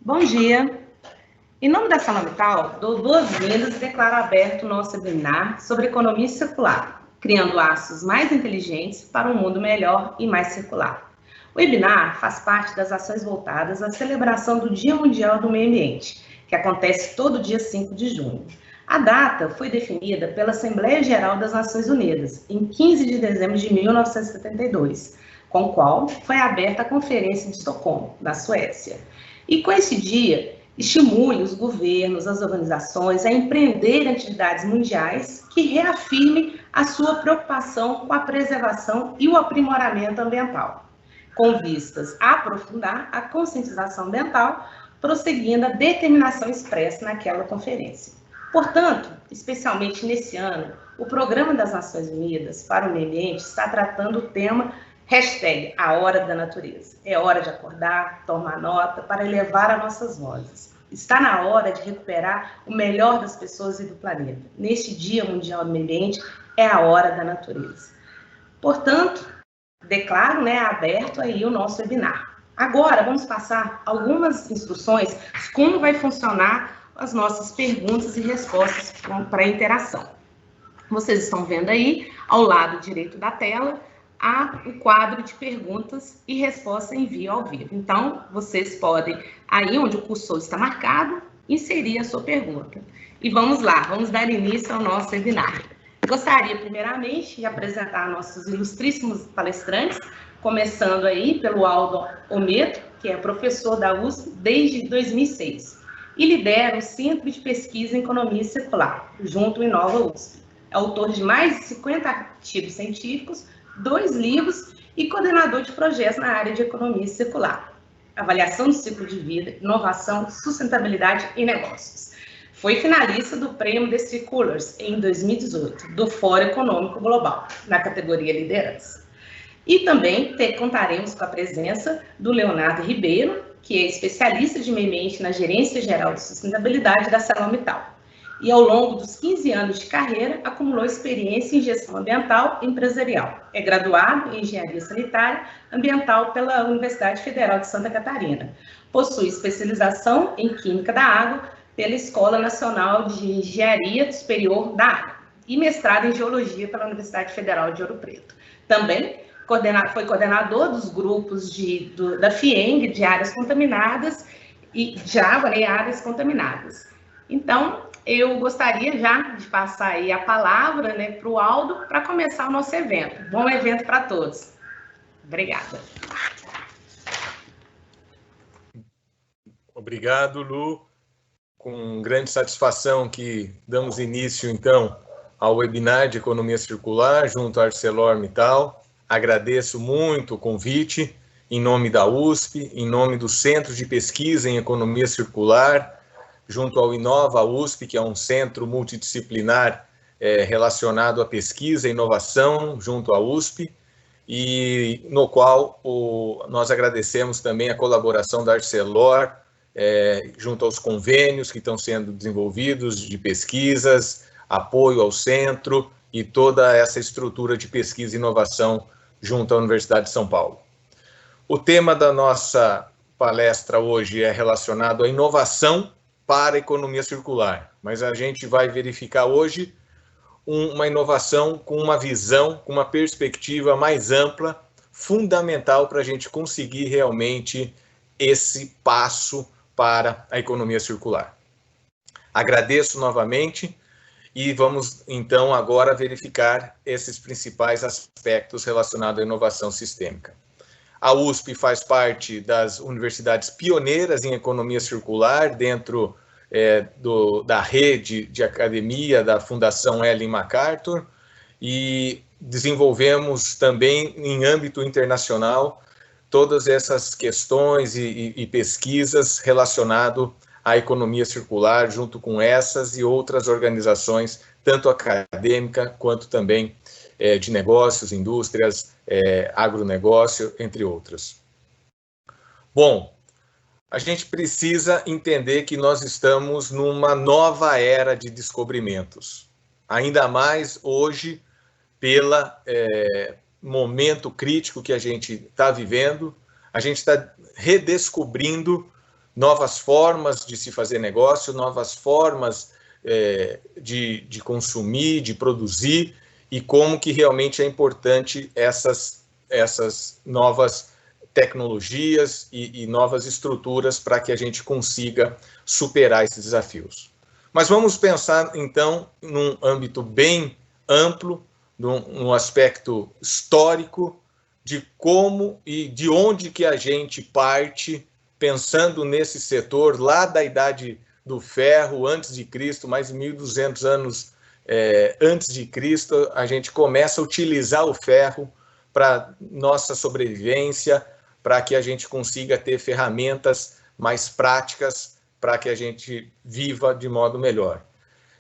Bom dia. Em nome da ArcelorMittal, dou boas-vindas e declaro aberto o nosso webinar sobre economia circular, criando laços mais inteligentes para um mundo melhor e mais circular. O webinar faz parte das ações voltadas à celebração do Dia Mundial do Meio Ambiente, que acontece todo dia 5 de junho. A data foi definida pela Assembleia Geral das Nações Unidas, em 15 de dezembro de 1972, com o qual foi aberta a Conferência de Estocolmo, na Suécia. E com esse dia, estimule os governos, as organizações a empreender atividades mundiais que reafirmem a sua preocupação com a preservação e o aprimoramento ambiental, com vistas a aprofundar a conscientização ambiental, prosseguindo a determinação expressa naquela conferência. Portanto, especialmente nesse ano, o Programa das Nações Unidas para o Meio Ambiente está tratando o tema #A Hora da Natureza. É hora de acordar, tomar nota para elevar as nossas vozes. Está na hora de recuperar o melhor das pessoas e do planeta. Neste Dia Mundial do Meio Ambiente, é a hora da natureza. Portanto, declaro aberto aí o nosso webinar. Agora, vamos passar algumas instruções de como vai funcionar as nossas perguntas e respostas para a interação. Vocês estão vendo aí, ao lado direito da tela, há o quadro de perguntas e respostas em vídeo ao vivo. Então, vocês podem, aí onde o cursor está marcado, inserir a sua pergunta. E vamos lá, vamos dar início ao nosso webinar. Gostaria, primeiramente, de apresentar nossos ilustríssimos palestrantes, começando aí pelo Aldo Ometo, que é professor da USP desde 2006, e lidera o Centro de Pesquisa em Economia Circular, junto ao Inova USP. É autor de mais de 50 artigos científicos, 2 livros e coordenador de projetos na área de economia circular, avaliação do ciclo de vida, inovação, sustentabilidade e negócios. Foi finalista do Prêmio The Circulars em 2018, do Fórum Econômico Global, na categoria Liderança. E também contaremos com a presença do Leonardo Ribeiro, que é especialista de meio ambiente na Gerência Geral de Sustentabilidade da ArcelorMittal. E ao longo dos 15 anos de carreira, acumulou experiência em gestão ambiental e empresarial. É graduado em Engenharia Sanitária Ambiental pela Universidade Federal de Santa Catarina. Possui especialização em Química da Água pela Escola Nacional de Engenharia Superior da Água e mestrado em Geologia pela Universidade Federal de Ouro Preto. Também foi coordenador dos grupos da FIENG de áreas contaminadas e de água e áreas contaminadas. Então, eu gostaria já de passar aí a palavra para o Aldo para começar o nosso evento. Bom evento para todos. Obrigada. Obrigado, Lu. Com grande satisfação que damos início, então, ao webinar de Economia Circular junto à ArcelorMittal. Agradeço muito o convite em nome da USP, em nome do Centro de Pesquisa em Economia Circular, junto ao Inova USP, que é um centro multidisciplinar relacionado à pesquisa e inovação junto à USP, e no qual nós agradecemos também a colaboração da Arcelor, junto aos convênios que estão sendo desenvolvidos de pesquisas, apoio ao centro e toda essa estrutura de pesquisa e inovação junto à Universidade de São Paulo. O tema da nossa palestra hoje é relacionado à inovação para a economia circular, mas a gente vai verificar hoje uma inovação com uma visão, com uma perspectiva mais ampla, fundamental para a gente conseguir realmente esse passo para a economia circular. Agradeço novamente e vamos então agora verificar esses principais aspectos relacionados à inovação sistêmica. A USP faz parte das universidades pioneiras em economia circular dentro da rede de academia da Fundação Ellen MacArthur e desenvolvemos também em âmbito internacional todas essas questões e pesquisas relacionadas à economia circular junto com essas e outras organizações, tanto acadêmica quanto também de negócios, indústrias, agronegócio, entre outras. Bom, a gente precisa entender que nós estamos numa nova era de descobrimentos, ainda mais hoje pelo momento crítico que a gente está vivendo. A gente está redescobrindo novas formas de se fazer negócio, novas formas de consumir, de produzir, e como que realmente é importante essas novas tecnologias e novas estruturas para que a gente consiga superar esses desafios. Mas vamos pensar, então, num âmbito bem amplo, num aspecto histórico, de como e de onde que a gente parte, pensando nesse setor lá da Idade do Ferro, antes de Cristo, mais de 1.200 anos antes de Cristo, a gente começa a utilizar o ferro para nossa sobrevivência, para que a gente consiga ter ferramentas mais práticas para que a gente viva de modo melhor.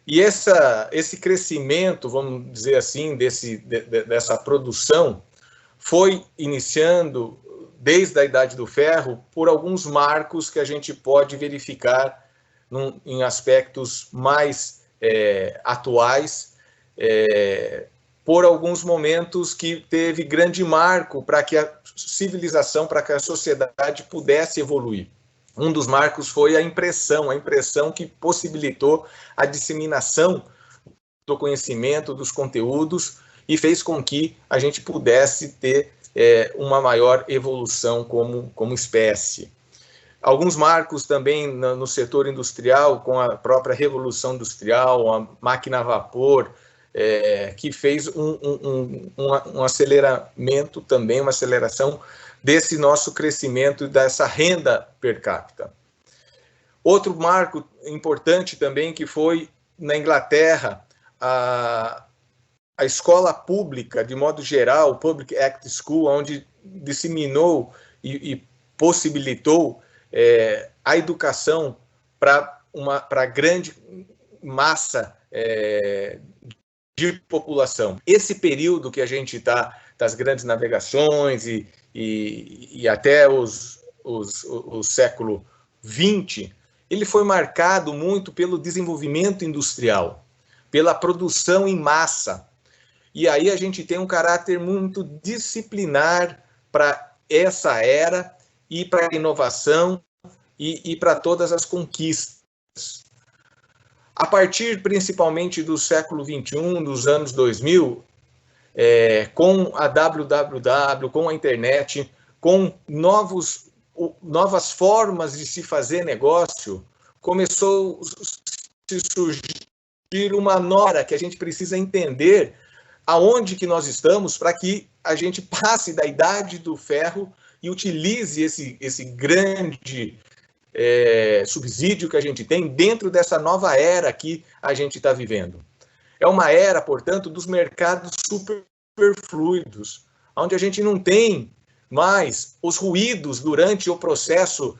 E esse crescimento, vamos dizer assim, dessa produção, foi iniciando desde a Idade do Ferro por alguns marcos que a gente pode verificar em aspectos mais atuais, por alguns momentos que teve grande marco para que a civilização, para que a sociedade pudesse evoluir. Um dos marcos foi a impressão que possibilitou a disseminação do conhecimento, dos conteúdos, e fez com que a gente pudesse ter uma maior evolução como espécie. Alguns marcos também no setor industrial, com a própria Revolução Industrial, a máquina a vapor, que fez um aceleramento também, uma aceleração desse nosso crescimento e dessa renda per capita. Outro marco importante também que foi na Inglaterra, a escola pública, de modo geral, o Public Act School, onde disseminou e possibilitou a educação para a grande massa de população. Esse período que a gente está, das grandes navegações e até o século XX, ele foi marcado muito pelo desenvolvimento industrial, pela produção em massa. E aí a gente tem um caráter muito disciplinar para essa era e para a inovação e para todas as conquistas. A partir principalmente do século XXI, dos anos 2000, com a www, com a internet, com novas formas de se fazer negócio, começou a se surgir uma nora que a gente precisa entender aonde que nós estamos para que a gente passe da Idade do Ferro e utilize esse grande subsídio que a gente tem dentro dessa nova era que a gente está vivendo. É uma era, portanto, dos mercados superfluidos, onde a gente não tem mais os ruídos durante o processo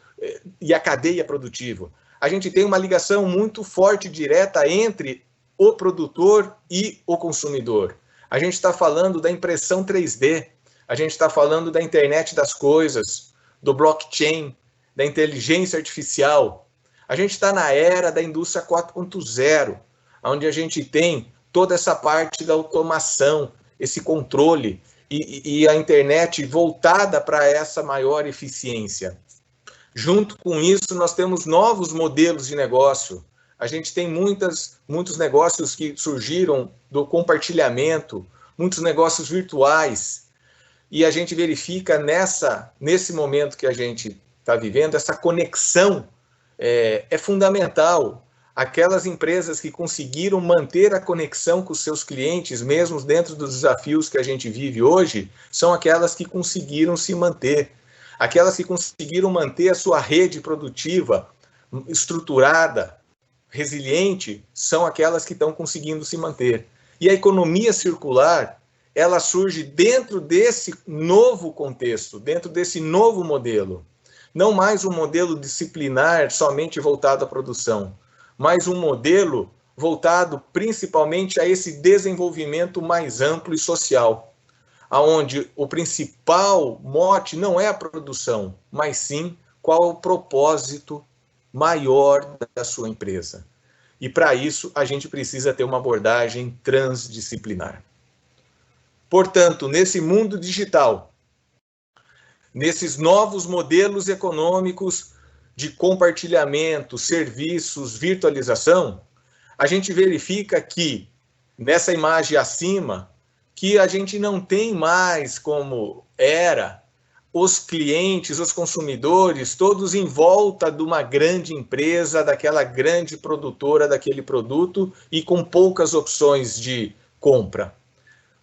e a cadeia produtiva. A gente tem uma ligação muito forte e direta entre o produtor e o consumidor. A gente está falando da impressão 3D, a gente está falando da internet das coisas, do blockchain, da inteligência artificial. A gente está na era da indústria 4.0, onde a gente tem toda essa parte da automação, esse controle e a internet voltada para essa maior eficiência. Junto com isso, nós temos novos modelos de negócio. A gente tem muitos negócios que surgiram do compartilhamento, muitos negócios virtuais, e a gente verifica nesse momento que a gente está vivendo, essa conexão é fundamental. Aquelas empresas que conseguiram manter a conexão com os seus clientes, mesmo dentro dos desafios que a gente vive hoje, são aquelas que conseguiram se manter. Aquelas que conseguiram manter a sua rede produtiva estruturada, resiliente, são aquelas que estão conseguindo se manter. E a economia circular, ela surge dentro desse novo contexto, dentro desse novo modelo. Não mais um modelo disciplinar somente voltado à produção, mas um modelo voltado principalmente a esse desenvolvimento mais amplo e social, onde o principal mote não é a produção, mas sim qual é o propósito maior da sua empresa. E para isso a gente precisa ter uma abordagem transdisciplinar. Portanto, nesse mundo digital, nesses novos modelos econômicos de compartilhamento, serviços, virtualização, a gente verifica que, nessa imagem acima, que a gente não tem mais como era os clientes, os consumidores, todos em volta de uma grande empresa, daquela grande produtora daquele produto e com poucas opções de compra.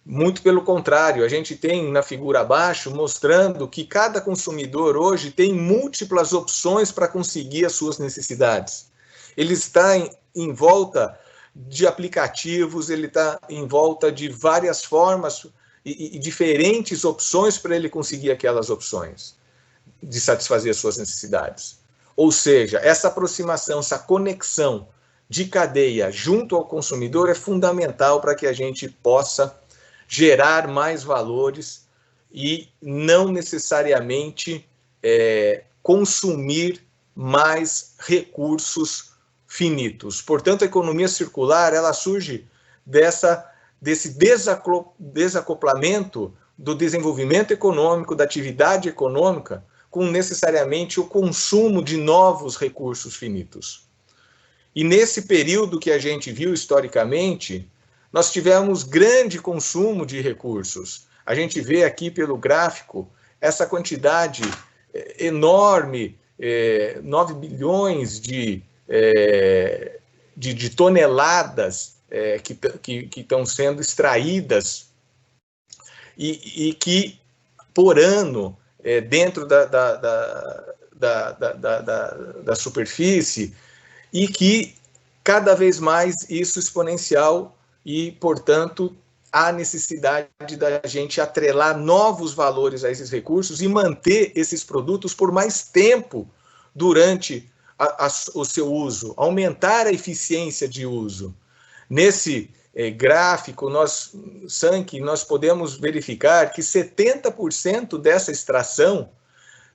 Muito pelo contrário, a gente tem na figura abaixo mostrando que cada consumidor hoje tem múltiplas opções para conseguir as suas necessidades. Ele está em volta de aplicativos, ele está em volta de várias formas e diferentes opções para ele conseguir aquelas opções de satisfazer as suas necessidades. Ou seja, essa aproximação, essa conexão de cadeia junto ao consumidor é fundamental para que a gente possa gerar mais valores e não necessariamente consumir mais recursos finitos. Portanto, a economia circular ela surge desse desacoplamento do desenvolvimento econômico, da atividade econômica, com necessariamente o consumo de novos recursos finitos. E nesse período que a gente viu historicamente, nós tivemos grande consumo de recursos. A gente vê aqui pelo gráfico essa quantidade enorme, 9 bilhões de toneladas que estão sendo extraídas e que, por ano, dentro da superfície, e que cada vez mais isso exponencial e, portanto, há necessidade da gente atrelar novos valores a esses recursos e manter esses produtos por mais tempo durante o seu uso, aumentar a eficiência de uso. Nesse gráfico, nós podemos verificar que 70% dessa extração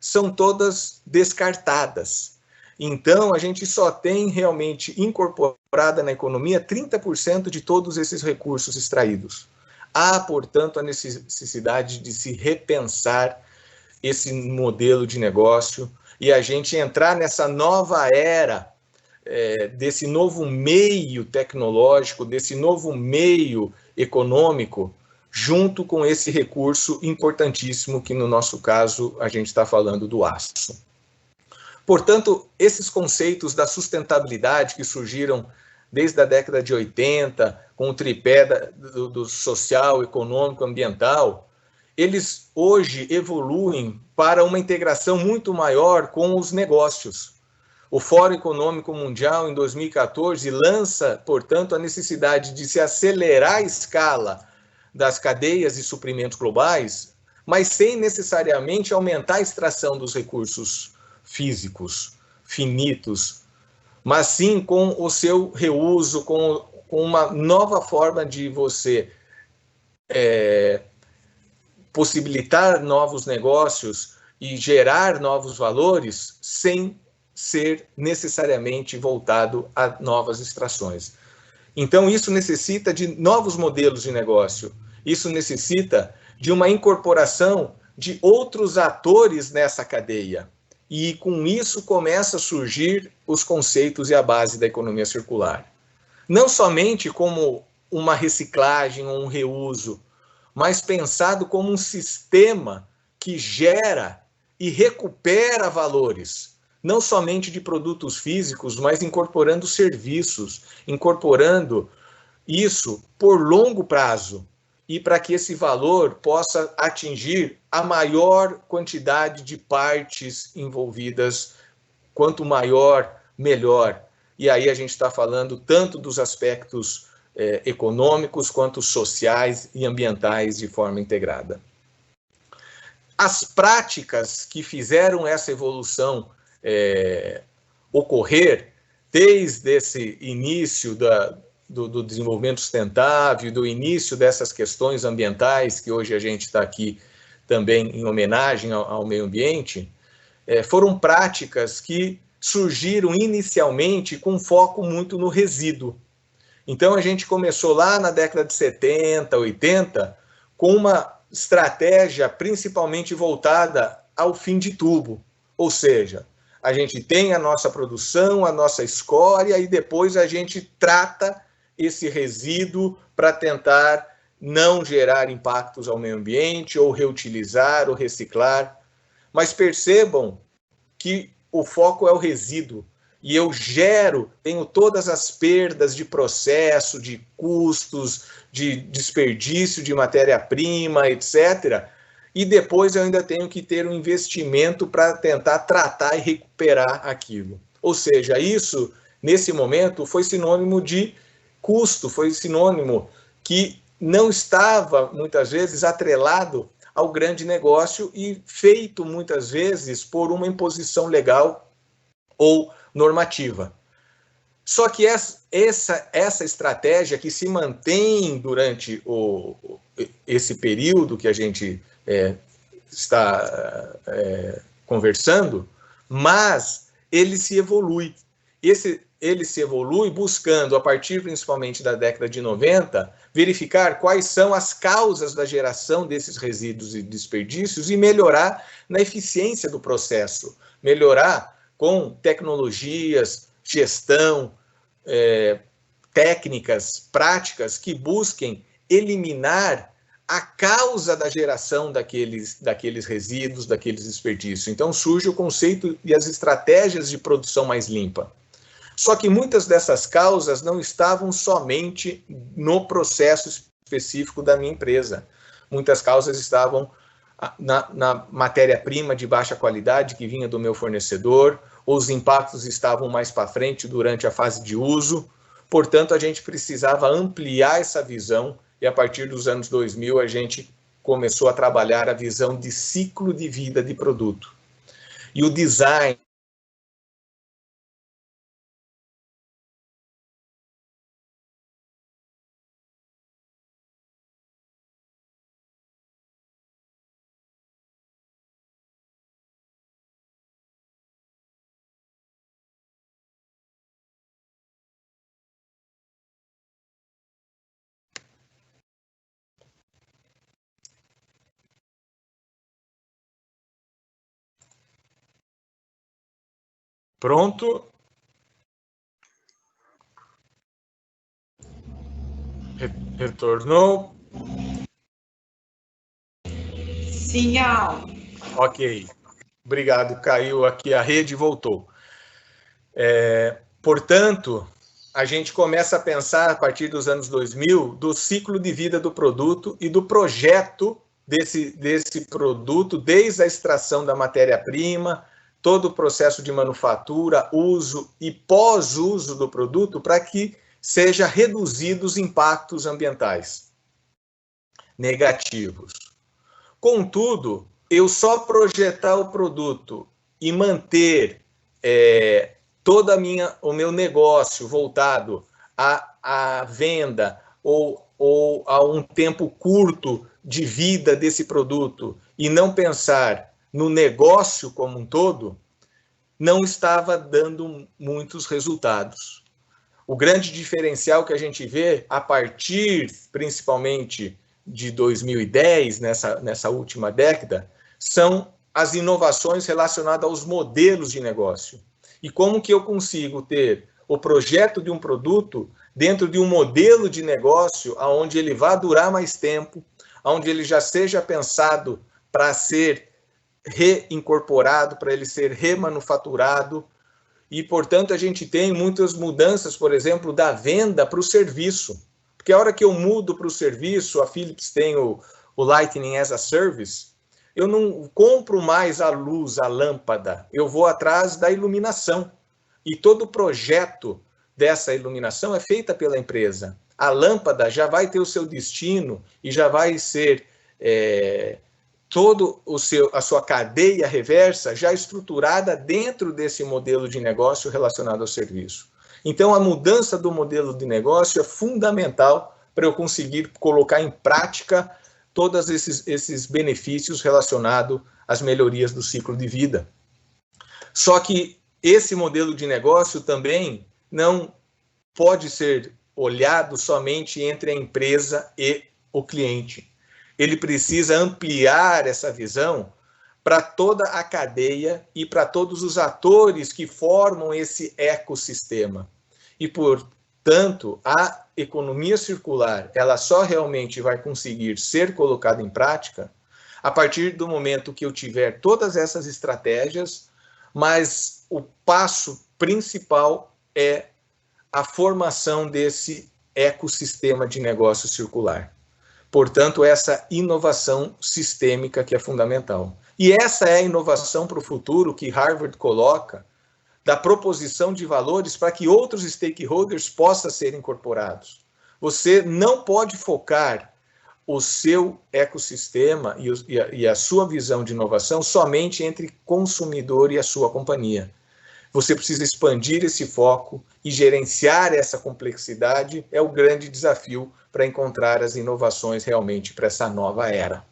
são todas descartadas. Então, a gente só tem realmente incorporada na economia 30% de todos esses recursos extraídos. Há, portanto, a necessidade de se repensar esse modelo de negócio e a gente entrar nessa nova era, desse novo meio tecnológico, desse novo meio econômico, junto com esse recurso importantíssimo que, no nosso caso, a gente está falando do aço. Portanto, esses conceitos da sustentabilidade que surgiram desde a década de 80, com o tripé do social, econômico, ambiental, eles hoje evoluem para uma integração muito maior com os negócios. O Fórum Econômico Mundial, em 2014, lança, portanto, a necessidade de se acelerar a escala das cadeias de suprimentos globais, mas sem necessariamente aumentar a extração dos recursos físicos, finitos, mas sim com o seu reuso, com uma nova forma de você possibilitar novos negócios e gerar novos valores sem ser necessariamente voltado a novas extrações. Então, isso necessita de novos modelos de negócio, isso necessita de uma incorporação de outros atores nessa cadeia. E com isso começa a surgir os conceitos e a base da economia circular. Não somente como uma reciclagem ou um reuso, mas pensado como um sistema que gera e recupera valores, não somente de produtos físicos, mas incorporando serviços, incorporando isso por longo prazo, e para que esse valor possa atingir a maior quantidade de partes envolvidas, quanto maior, melhor. E aí a gente está falando tanto dos aspectos econômicos quanto sociais e ambientais de forma integrada. As práticas que fizeram essa evolução ocorrer desde esse início do desenvolvimento sustentável, do início dessas questões ambientais, que hoje a gente está aqui também em homenagem ao meio ambiente, foram práticas que surgiram inicialmente com foco muito no resíduo. Então, a gente começou lá na década de 70, 80, com uma estratégia principalmente voltada ao fim de tubo, ou seja, a gente tem a nossa produção, a nossa escória, e depois a gente trata esse resíduo para tentar não gerar impactos ao meio ambiente, ou reutilizar, ou reciclar. Mas percebam que o foco é o resíduo. E eu tenho todas as perdas de processo, de custos, de desperdício de matéria-prima, etc. E depois eu ainda tenho que ter um investimento para tentar tratar e recuperar aquilo. Ou seja, isso, nesse momento, foi sinônimo de custo, foi sinônimo que não estava, muitas vezes, atrelado ao grande negócio e feito, muitas vezes, por uma imposição legal ou normativa. Só que essa estratégia que se mantém durante esse período que a gente está conversando, mas ele se evolui. Ele se evolui buscando, a partir principalmente da década de 90, verificar quais são as causas da geração desses resíduos e desperdícios e melhorar na eficiência do processo, melhorar com tecnologias, gestão, técnicas, práticas que busquem eliminar a causa da geração daqueles resíduos, daqueles desperdícios. Então surge o conceito e as estratégias de produção mais limpa. Só que muitas dessas causas não estavam somente no processo específico da minha empresa. Muitas causas estavam na matéria-prima de baixa qualidade que vinha do meu fornecedor, os impactos estavam mais para frente durante a fase de uso. Portanto, a gente precisava ampliar essa visão e a partir dos anos 2000 a gente começou a trabalhar a visão de ciclo de vida de produto. E o design pronto. Retornou. Sim, Al. Ok. Obrigado. Caiu aqui a rede e voltou. Portanto, a gente começa a pensar, a partir dos anos 2000, do ciclo de vida do produto e do projeto desse produto, desde a extração da matéria-prima, todo o processo de manufatura, uso e pós-uso do produto, para que seja reduzidos os impactos ambientais negativos. Contudo, eu só projetar o produto e manter todo o meu negócio voltado à venda ou a um tempo curto de vida desse produto e não pensar no negócio como um todo, não estava dando muitos resultados. O grande diferencial que a gente vê a partir, principalmente, de 2010, nessa última década, são as inovações relacionadas aos modelos de negócio. E como que eu consigo ter o projeto de um produto dentro de um modelo de negócio onde ele vá durar mais tempo, onde ele já seja pensado para ser reincorporado, para ele ser remanufaturado. E, portanto, a gente tem muitas mudanças, por exemplo, da venda para o serviço. Porque a hora que eu mudo para o serviço, a Philips tem o Lighting as a Service, eu não compro mais a luz, a lâmpada, eu vou atrás da iluminação. E todo o projeto dessa iluminação é feita pela empresa. A lâmpada já vai ter o seu destino e já vai ser toda a sua cadeia reversa já estruturada dentro desse modelo de negócio relacionado ao serviço. Então, a mudança do modelo de negócio é fundamental para eu conseguir colocar em prática todos esses benefícios relacionados às melhorias do ciclo de vida. Só que esse modelo de negócio também não pode ser olhado somente entre a empresa e o cliente. Ele precisa ampliar essa visão para toda a cadeia e para todos os atores que formam esse ecossistema. E, portanto, a economia circular, ela só realmente vai conseguir ser colocada em prática a partir do momento que eu tiver todas essas estratégias, mas o passo principal é a formação desse ecossistema de negócio circular. Portanto, essa inovação sistêmica que é fundamental. E essa é a inovação para o futuro que Harvard coloca, da proposição de valores para que outros stakeholders possam ser incorporados. Você não pode focar o seu ecossistema e a sua visão de inovação somente entre consumidor e a sua companhia. Você precisa expandir esse foco e gerenciar essa complexidade, é o grande desafio para encontrar as inovações realmente para essa nova era.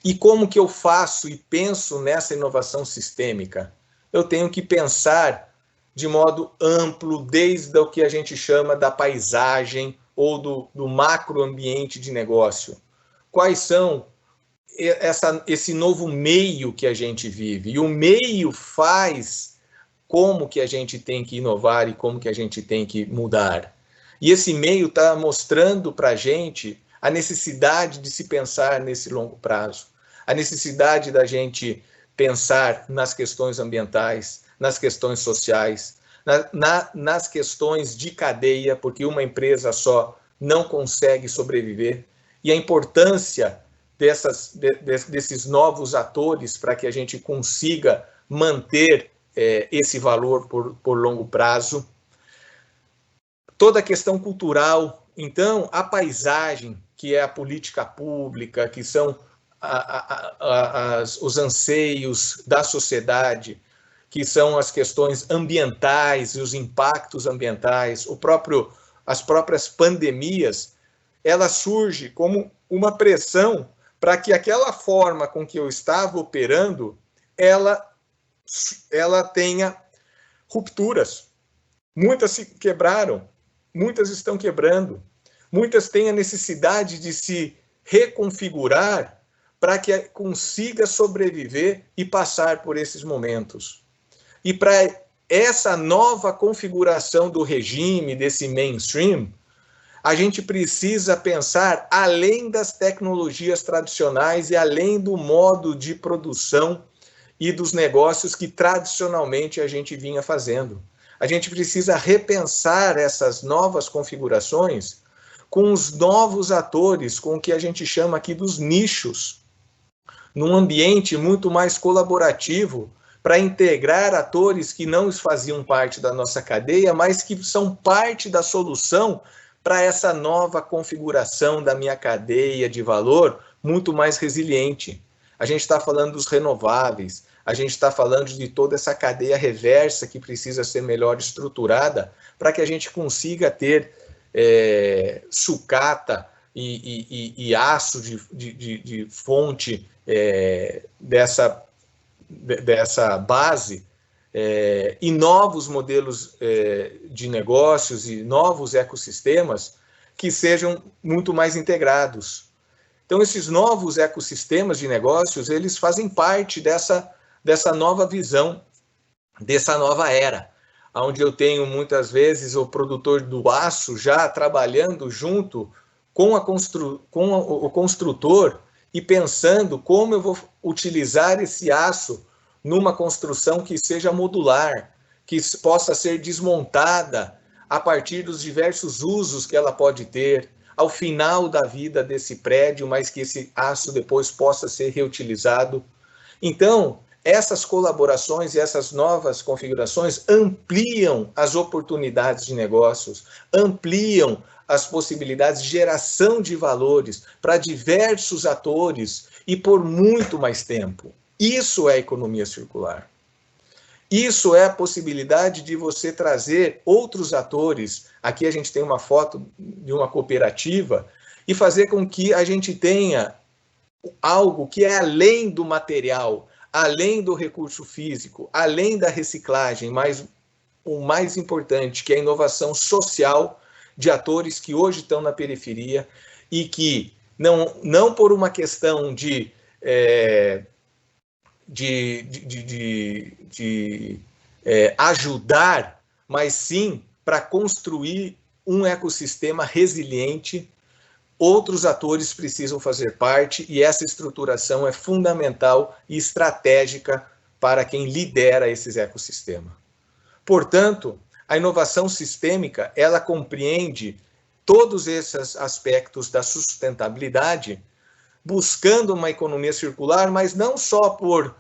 E como que eu faço e penso nessa inovação sistêmica? Eu tenho que pensar de modo amplo, desde o que a gente chama da paisagem ou do macroambiente de negócio. Quais são esse novo meio que a gente vive? E o meio faz como que a gente tem que inovar e como que a gente tem que mudar. E esse meio está mostrando para a gente a necessidade de se pensar nesse longo prazo, a necessidade da gente pensar nas questões ambientais, nas questões sociais, nas questões de cadeia, porque uma empresa só não consegue sobreviver, e a importância desses novos atores para que a gente consiga manter esse valor por longo prazo. Toda a questão cultural, então, a paisagem, que é a política pública, que são os anseios da sociedade, que são as questões ambientais e os impactos ambientais, as próprias pandemias, ela surge como uma pressão para que aquela forma com que eu estava operando, ela tenha rupturas. Muitas se quebraram, muitas estão quebrando, muitas têm a necessidade de se reconfigurar para que consiga sobreviver e passar por esses momentos. E para essa nova configuração do regime, desse mainstream, a gente precisa pensar além das tecnologias tradicionais e além do modo de produção e dos negócios que tradicionalmente a gente vinha fazendo. A gente precisa repensar essas novas configurações com os novos atores, com o que a gente chama aqui dos nichos, num ambiente muito mais colaborativo, para integrar atores que não faziam parte da nossa cadeia, mas que são parte da solução para essa nova configuração da minha cadeia de valor muito mais resiliente. A gente está falando dos renováveis, a gente está falando de toda essa cadeia reversa que precisa ser melhor estruturada para que a gente consiga ter sucata e aço de fonte dessa base e novos modelos de negócios e novos ecossistemas que sejam muito mais integrados. Então, esses novos ecossistemas de negócios, eles fazem parte dessa nova visão, dessa nova era, onde eu tenho muitas vezes o produtor do aço já trabalhando junto com o construtor e pensando como eu vou utilizar esse aço numa construção que seja modular, que possa ser desmontada a partir dos diversos usos que ela pode ter ao final da vida desse prédio, mas que esse aço depois possa ser reutilizado. Então, essas colaborações e essas novas configurações ampliam as oportunidades de negócios, ampliam as possibilidades de geração de valores para diversos atores e por muito mais tempo. Isso é economia circular. Isso é a possibilidade de você trazer outros atores. Aqui a gente tem uma foto de uma cooperativa e fazer com que a gente tenha algo que é além do material, além do recurso físico, além da reciclagem, mas o mais importante, que é a inovação social de atores que hoje estão na periferia e que não por uma questão de ajudar, mas sim para construir um ecossistema resiliente. Outros atores precisam fazer parte e essa estruturação é fundamental e estratégica para quem lidera esses ecossistemas. Portanto, a inovação sistêmica, ela compreende todos esses aspectos da sustentabilidade, buscando uma economia circular, mas não só por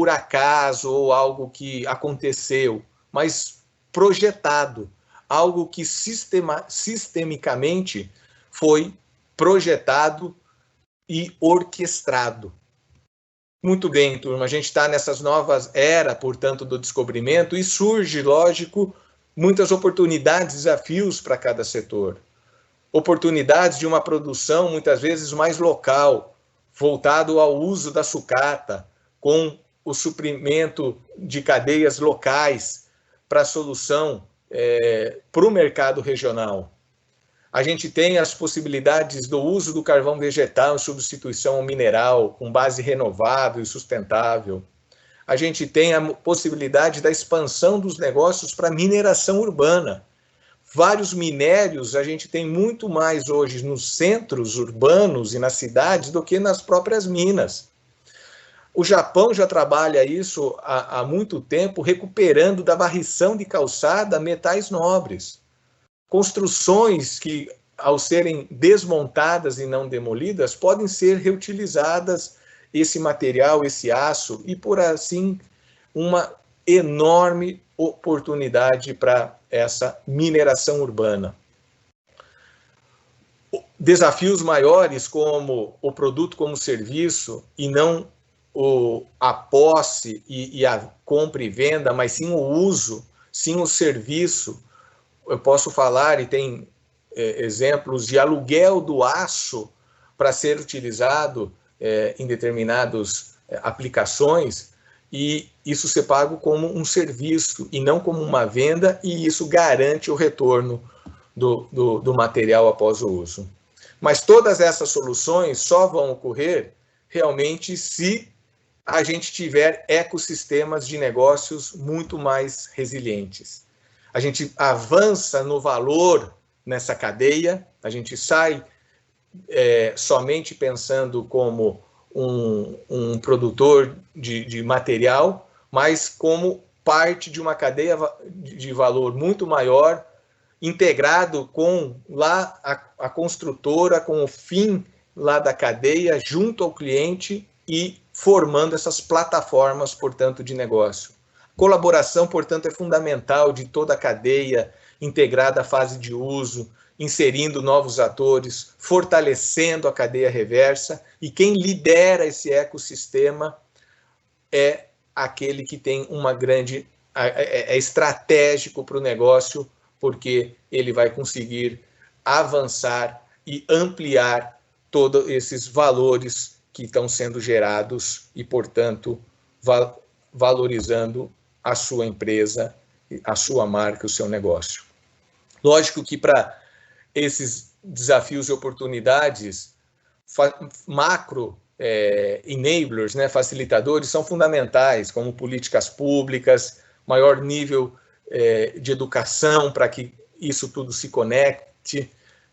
acaso ou algo que aconteceu, mas projetado, algo que sistemicamente foi projetado e orquestrado. Muito bem, turma, a gente está nessas novas eras, portanto, do descobrimento, e surge, lógico, muitas oportunidades, desafios para cada setor. Oportunidades de uma produção, muitas vezes, mais local, voltado ao uso da sucata, com o suprimento de cadeias locais para a solução para o mercado regional. A gente tem as possibilidades do uso do carvão vegetal em substituição ao mineral, com base renovável e sustentável. A gente tem a possibilidade da expansão dos negócios para mineração urbana. Vários minérios a gente tem muito mais hoje nos centros urbanos e nas cidades do que nas próprias minas. O Japão já trabalha isso há muito tempo, recuperando da varrição de calçada metais nobres. Construções que, ao serem desmontadas e não demolidas, podem ser reutilizadas, esse material, esse aço, e por assim uma enorme oportunidade para essa mineração urbana. Desafios maiores como o produto como serviço e não a posse e a compra e venda, mas sim o uso, sim o serviço. Eu posso falar, e tem exemplos de aluguel do aço para ser utilizado em determinadas aplicações, e isso ser pago como um serviço e não como uma venda, e isso garante o retorno do material após o uso. Mas todas essas soluções só vão ocorrer realmente se a gente tiver ecossistemas de negócios muito mais resilientes. A gente avança no valor nessa cadeia, a gente sai somente pensando como um produtor de material, mas como parte de uma cadeia de valor muito maior, integrado com lá a construtora, com o fim lá da cadeia, junto ao cliente e formando essas plataformas, portanto, de negócio. Colaboração, portanto, é fundamental de toda a cadeia, integrada à fase de uso, inserindo novos atores, fortalecendo a cadeia reversa, e quem lidera esse ecossistema é aquele que tem uma grande... é estratégico para o negócio, porque ele vai conseguir avançar e ampliar todos esses valores que estão sendo gerados e, portanto, valorizando a sua empresa, a sua marca, o seu negócio. Lógico que para esses desafios e oportunidades, macro enablers, né, facilitadores, são fundamentais, como políticas públicas, maior nível de educação para que isso tudo se conecte,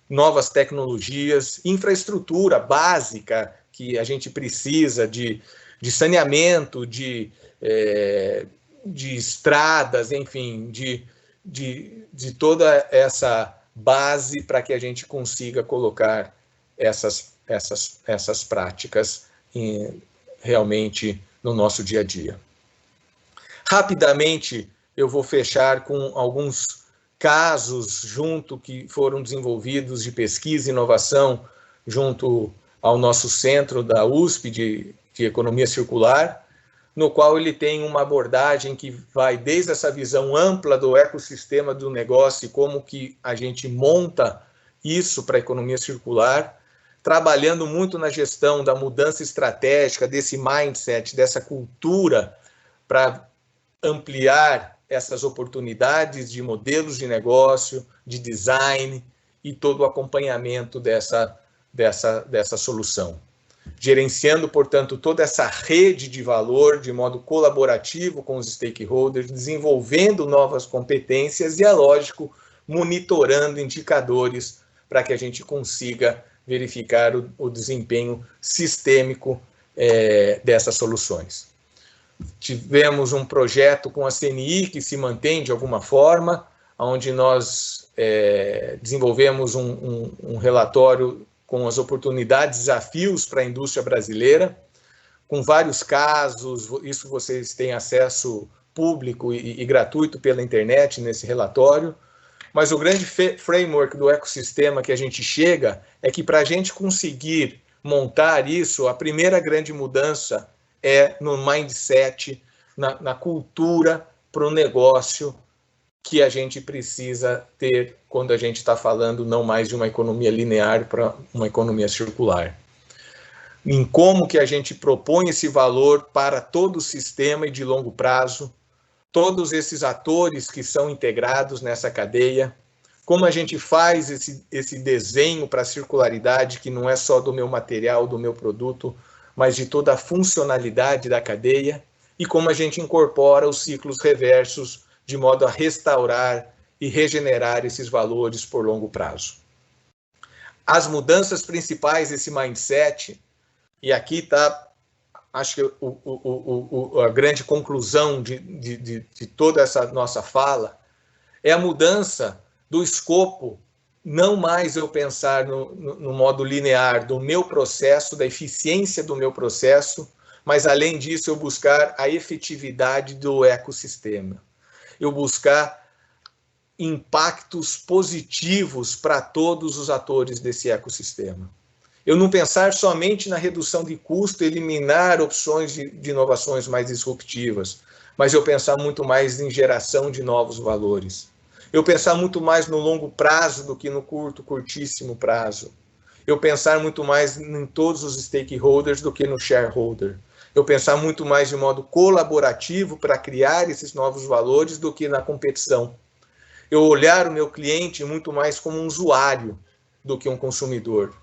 novas tecnologias, infraestrutura básica que a gente precisa de saneamento, de estradas, enfim, de toda essa base para que a gente consiga colocar essas práticas realmente no nosso dia a dia. Rapidamente, eu vou fechar com alguns casos que foram desenvolvidos de pesquisa e inovação junto ao nosso centro da USP de Economia Circular, no qual ele tem uma abordagem que vai desde essa visão ampla do ecossistema do negócio e como que a gente monta isso para a economia circular, trabalhando muito na gestão da mudança estratégica, desse mindset, dessa cultura, para ampliar essas oportunidades de modelos de negócio, de design e todo o acompanhamento dessa solução. gerenciando, portanto, toda essa rede de valor de modo colaborativo com os stakeholders, desenvolvendo novas competências e, é lógico, monitorando indicadores para que a gente consiga verificar o desempenho sistêmico dessas soluções. Tivemos um projeto com a CNI que se mantém de alguma forma, onde nós desenvolvemos um relatório com as oportunidades e desafios para a indústria brasileira, com vários casos. Isso vocês têm acesso público e gratuito pela internet nesse relatório. Mas o grande framework do ecossistema que a gente chega é que, para a gente conseguir montar isso, a primeira grande mudança é no mindset, na cultura para o negócio que a gente precisa ter quando a gente está falando não mais de uma economia linear para uma economia circular. Em como que a gente propõe esse valor para todo o sistema e de longo prazo, todos esses atores que são integrados nessa cadeia, como a gente faz esse desenho para a circularidade, que não é só do meu material, do meu produto, mas de toda a funcionalidade da cadeia, e como a gente incorpora os ciclos reversos de modo a restaurar e regenerar esses valores por longo prazo. As mudanças principais desse mindset, e aqui está, acho que a grande conclusão de toda essa nossa fala, é a mudança do escopo, não mais eu pensar no modo linear do meu processo, da eficiência do meu processo, mas além disso eu buscar a efetividade do ecossistema. Eu buscar impactos positivos para todos os atores desse ecossistema. Eu não pensar somente na redução de custo, eliminar opções de inovações mais disruptivas, mas eu pensar muito mais em geração de novos valores. Eu pensar muito mais no longo prazo do que no curtíssimo prazo. Eu pensar muito mais em todos os stakeholders do que no shareholder. Eu pensar muito mais de modo colaborativo para criar esses novos valores do que na competição. Eu olhar o meu cliente muito mais como um usuário do que um consumidor.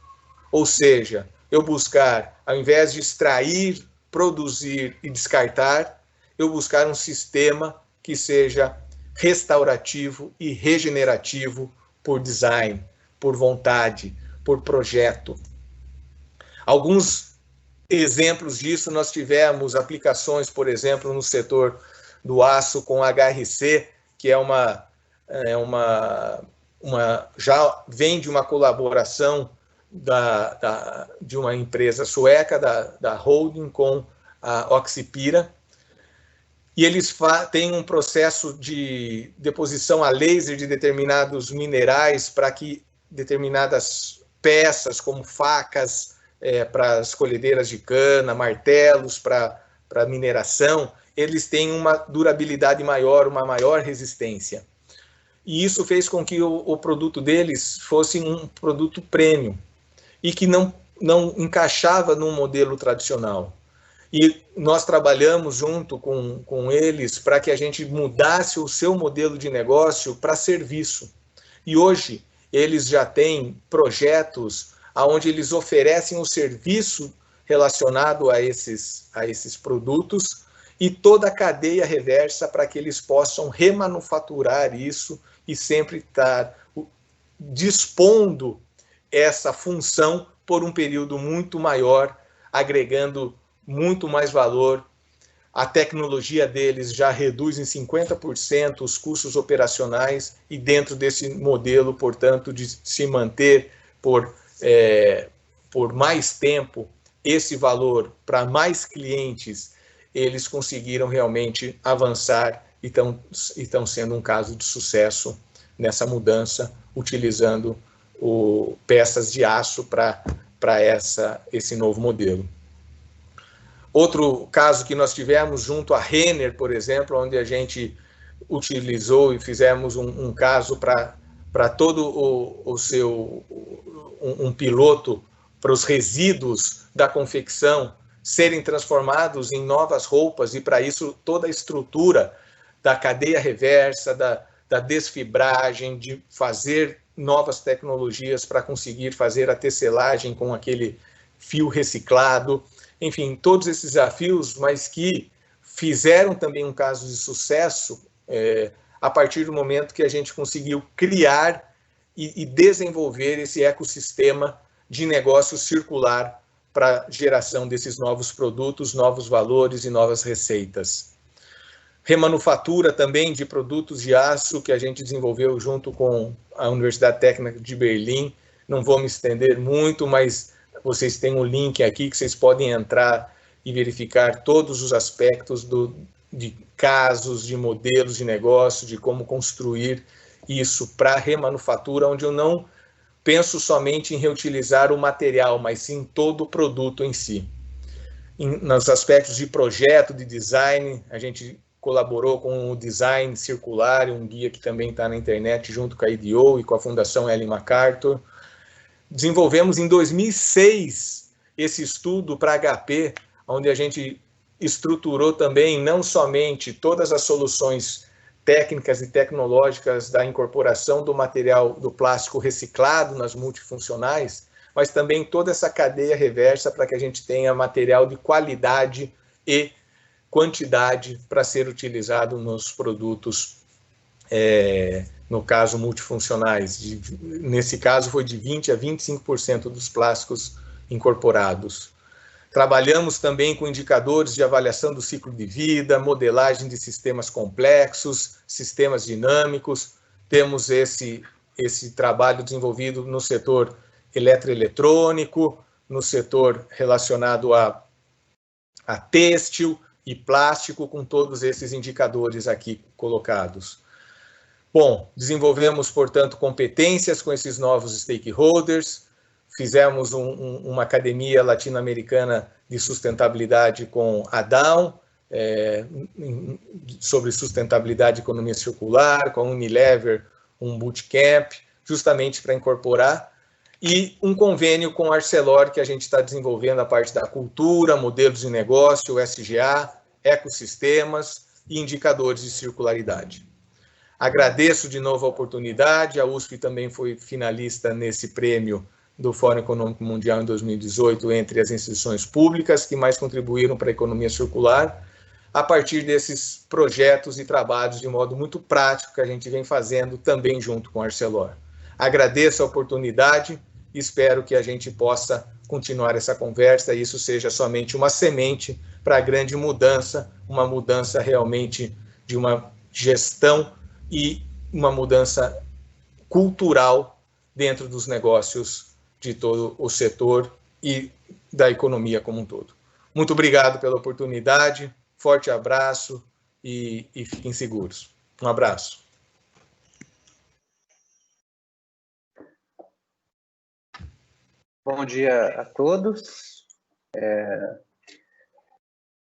Ou seja, eu buscar, ao invés de extrair, produzir e descartar, eu buscar um sistema que seja restaurativo e regenerativo por design, por vontade, por projeto. Alguns exemplos disso nós tivemos aplicações, por exemplo, no setor do aço com HRC, que já vem de uma colaboração de uma empresa sueca, da holding, com a Oxipira, e eles têm um processo de deposição a laser de determinados minerais para que determinadas peças, como facas, para as colhedeiras de cana, martelos para mineração, eles têm uma durabilidade maior, uma maior resistência. E isso fez com que o produto deles fosse um produto premium e que não encaixava num modelo tradicional. E nós trabalhamos junto com eles para que a gente mudasse o seu modelo de negócio para serviço. E hoje eles já têm projetos onde eles oferecem o serviço relacionado a esses produtos e toda a cadeia reversa para que eles possam remanufaturar isso e sempre estar dispondo essa função por um período muito maior, agregando muito mais valor. A tecnologia deles já reduz em 50% os custos operacionais e dentro desse modelo, portanto, de se manter por mais tempo esse valor para mais clientes, eles conseguiram realmente avançar e estão sendo um caso de sucesso nessa mudança, utilizando peças de aço para esse novo modelo. Outro caso que nós tivemos junto à Renner, por exemplo, onde a gente utilizou e fizemos um caso para todo um piloto para os resíduos da confecção serem transformados em novas roupas, e para isso toda a estrutura da cadeia reversa, da desfibragem, de fazer novas tecnologias para conseguir fazer a tecelagem com aquele fio reciclado, enfim, todos esses desafios, mas que fizeram também um caso de sucesso a partir do momento que a gente conseguiu criar e desenvolver esse ecossistema de negócio circular para geração desses novos produtos, novos valores e novas receitas. Remanufatura também de produtos de aço que a gente desenvolveu junto com a Universidade Técnica de Berlim. Não vou me estender muito, mas vocês têm um link aqui que vocês podem entrar e verificar todos os aspectos de casos, de modelos de negócio, de como construir isso para remanufatura, onde eu não penso somente em reutilizar o material, mas sim todo o produto em si. Nos aspectos de projeto, de design, a gente colaborou com o Design Circular, um guia que também está na internet, junto com a IDEO e com a Fundação Ellen MacArthur. Desenvolvemos em 2006 esse estudo para HP, onde a gente estruturou também não somente todas as soluções técnicas e tecnológicas da incorporação do material do plástico reciclado nas multifuncionais, mas também toda essa cadeia reversa para que a gente tenha material de qualidade e quantidade para ser utilizado nos produtos, no caso, multifuncionais. Nesse caso, foi de 20% a 25% dos plásticos incorporados. Trabalhamos também com indicadores de avaliação do ciclo de vida, modelagem de sistemas complexos, sistemas dinâmicos. Temos esse trabalho desenvolvido no setor eletroeletrônico, no setor relacionado a têxtil e plástico, com todos esses indicadores aqui colocados. Bom, desenvolvemos, portanto, competências com esses novos stakeholders, fizemos uma academia latino-americana de sustentabilidade com a Dow, sobre sustentabilidade e economia circular, com a Unilever, um bootcamp, justamente para incorporar, e um convênio com a Arcelor, que a gente está desenvolvendo a parte da cultura, modelos de negócio, SGA, ecossistemas e indicadores de circularidade. Agradeço de novo a oportunidade, a USP também foi finalista nesse prêmio do Fórum Econômico Mundial em 2018, entre as instituições públicas que mais contribuíram para a economia circular, a partir desses projetos e trabalhos de modo muito prático que a gente vem fazendo também junto com a Arcelor. Agradeço a oportunidade e espero que a gente possa continuar essa conversa e isso seja somente uma semente para a grande mudança, uma mudança realmente de uma gestão e uma mudança cultural dentro dos negócios de todo o setor e da economia como um todo. Muito obrigado pela oportunidade, forte abraço e fiquem seguros. Um abraço. Bom dia a todos.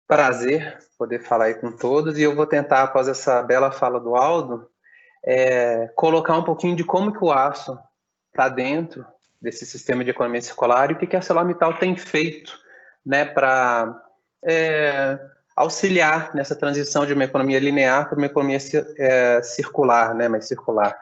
Prazer poder falar aí com todos e eu vou tentar, após essa bela fala do Aldo, colocar um pouquinho de como que o aço está dentro desse sistema de economia circular e o que a ArcelorMittal tem feito, né, para auxiliar nessa transição de uma economia linear para uma economia circular, né, mais circular.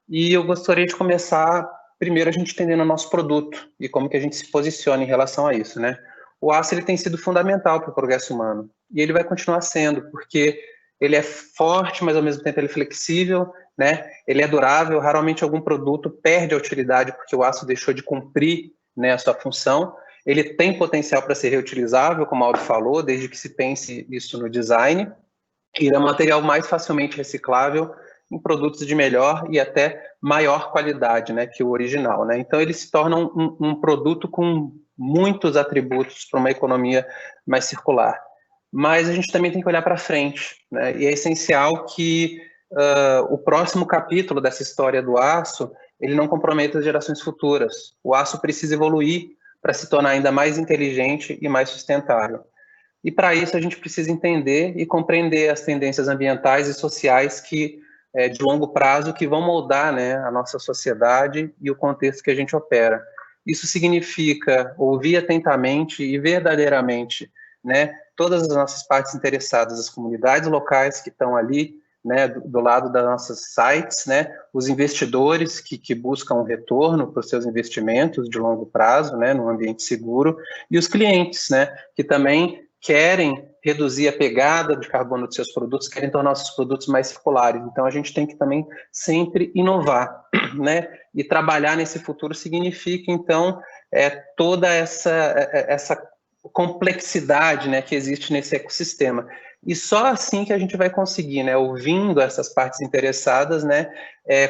E eu gostaria de começar, primeiro, a gente entendendo o nosso produto e como que a gente se posiciona em relação a isso, né? O aço ele tem sido fundamental para o progresso humano e ele vai continuar sendo, porque ele é forte, mas ao mesmo tempo ele é flexível, né? Ele é durável, raramente algum produto perde a utilidade porque o aço deixou de cumprir, né, a sua função. Ele tem potencial para ser reutilizável, como o Aldo falou, desde que se pense isso no design. Ele é um material mais facilmente reciclável em produtos de melhor e até maior qualidade, né, que o original, né? Então ele se torna um produto com muitos atributos para uma economia mais circular. Mas a gente também tem que olhar para frente, né? E é essencial que o próximo capítulo dessa história do aço, ele não comprometa as gerações futuras. O aço precisa evoluir para se tornar ainda mais inteligente e mais sustentável. E para isso a gente precisa entender e compreender as tendências ambientais e sociais que de longo prazo que vão moldar, né, a nossa sociedade e o contexto que a gente opera. Isso significa ouvir atentamente e verdadeiramente, né, todas as nossas partes interessadas, as comunidades locais que estão ali, né, do lado das nossas sites, né, os investidores que buscam um retorno para os seus investimentos de longo prazo, né, num ambiente seguro, e os clientes, né, que também querem reduzir a pegada de carbono dos seus produtos, querem tornar os seus produtos mais circulares. Então, a gente tem que também sempre inovar, né? E trabalhar nesse futuro significa, então, toda essa complexidade, né, que existe nesse ecossistema. E só assim que a gente vai conseguir, né, ouvindo essas partes interessadas, né,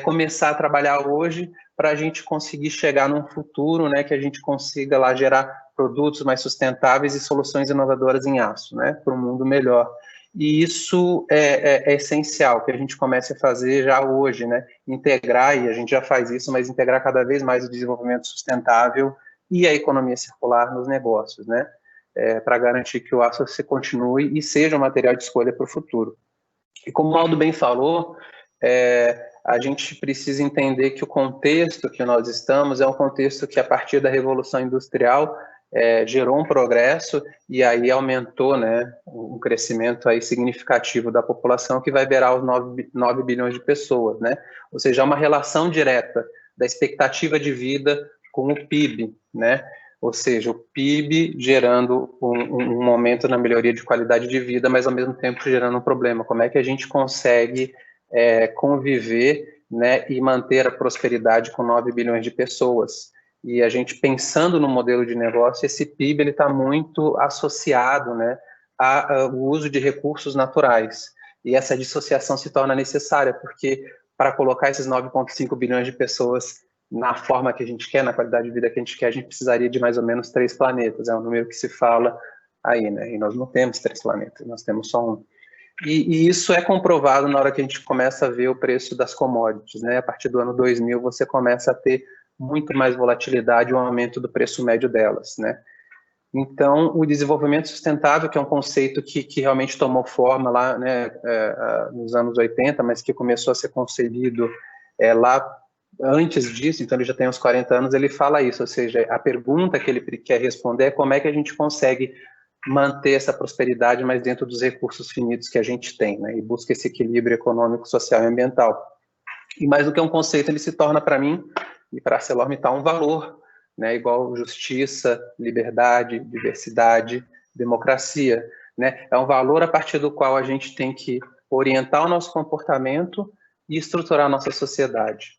começar a trabalhar hoje para a gente conseguir chegar num futuro, né, que a gente consiga lá gerar produtos mais sustentáveis e soluções inovadoras em aço, né, para um mundo melhor. E isso é essencial, que a gente comece a fazer já hoje, né, integrar, e a gente já faz isso, mas integrar cada vez mais o desenvolvimento sustentável e a economia circular nos negócios, né, para garantir que o aço se continue e seja um material de escolha para o futuro. E como o Aldo bem falou, a gente precisa entender que o contexto que nós estamos é um contexto que, a partir da Revolução Industrial, gerou um progresso e aí aumentou, né, um crescimento aí significativo da população, que vai beirar os 9 bilhões de pessoas, né? Ou seja, é uma relação direta da expectativa de vida com o PIB, né? Ou seja, o PIB gerando um aumento na melhoria de qualidade de vida, mas ao mesmo tempo gerando um problema. Como é que a gente consegue conviver, né, e manter a prosperidade com 9 bilhões de pessoas? E a gente, pensando no modelo de negócio, esse PIB está muito associado, né, ao uso de recursos naturais. E essa dissociação se torna necessária, porque para colocar esses 9,5 bilhões de pessoas na forma que a gente quer, na qualidade de vida que a gente quer, a gente precisaria de mais ou menos 3 planetas. É um número que se fala aí, né? E nós não temos 3 planetas, nós temos só um. E isso é comprovado na hora que a gente começa a ver o preço das commodities, né? A partir do ano 2000, você começa a ter muito mais volatilidade e um aumento do preço médio delas, né? Então, o desenvolvimento sustentável, que é um conceito que realmente tomou forma lá, né, nos anos 80, mas que começou a ser concebido lá antes disso, então ele já tem uns 40 anos, ele fala isso, ou seja, a pergunta que ele quer responder é como é que a gente consegue manter essa prosperidade, mas dentro dos recursos finitos que a gente tem, né, e busca esse equilíbrio econômico, social e ambiental. E mais do que um conceito, ele se torna, para mim, e para a ArcelorMittal, um valor, né, igual justiça, liberdade, diversidade, democracia, né? É um valor a partir do qual a gente tem que orientar o nosso comportamento e estruturar a nossa sociedade.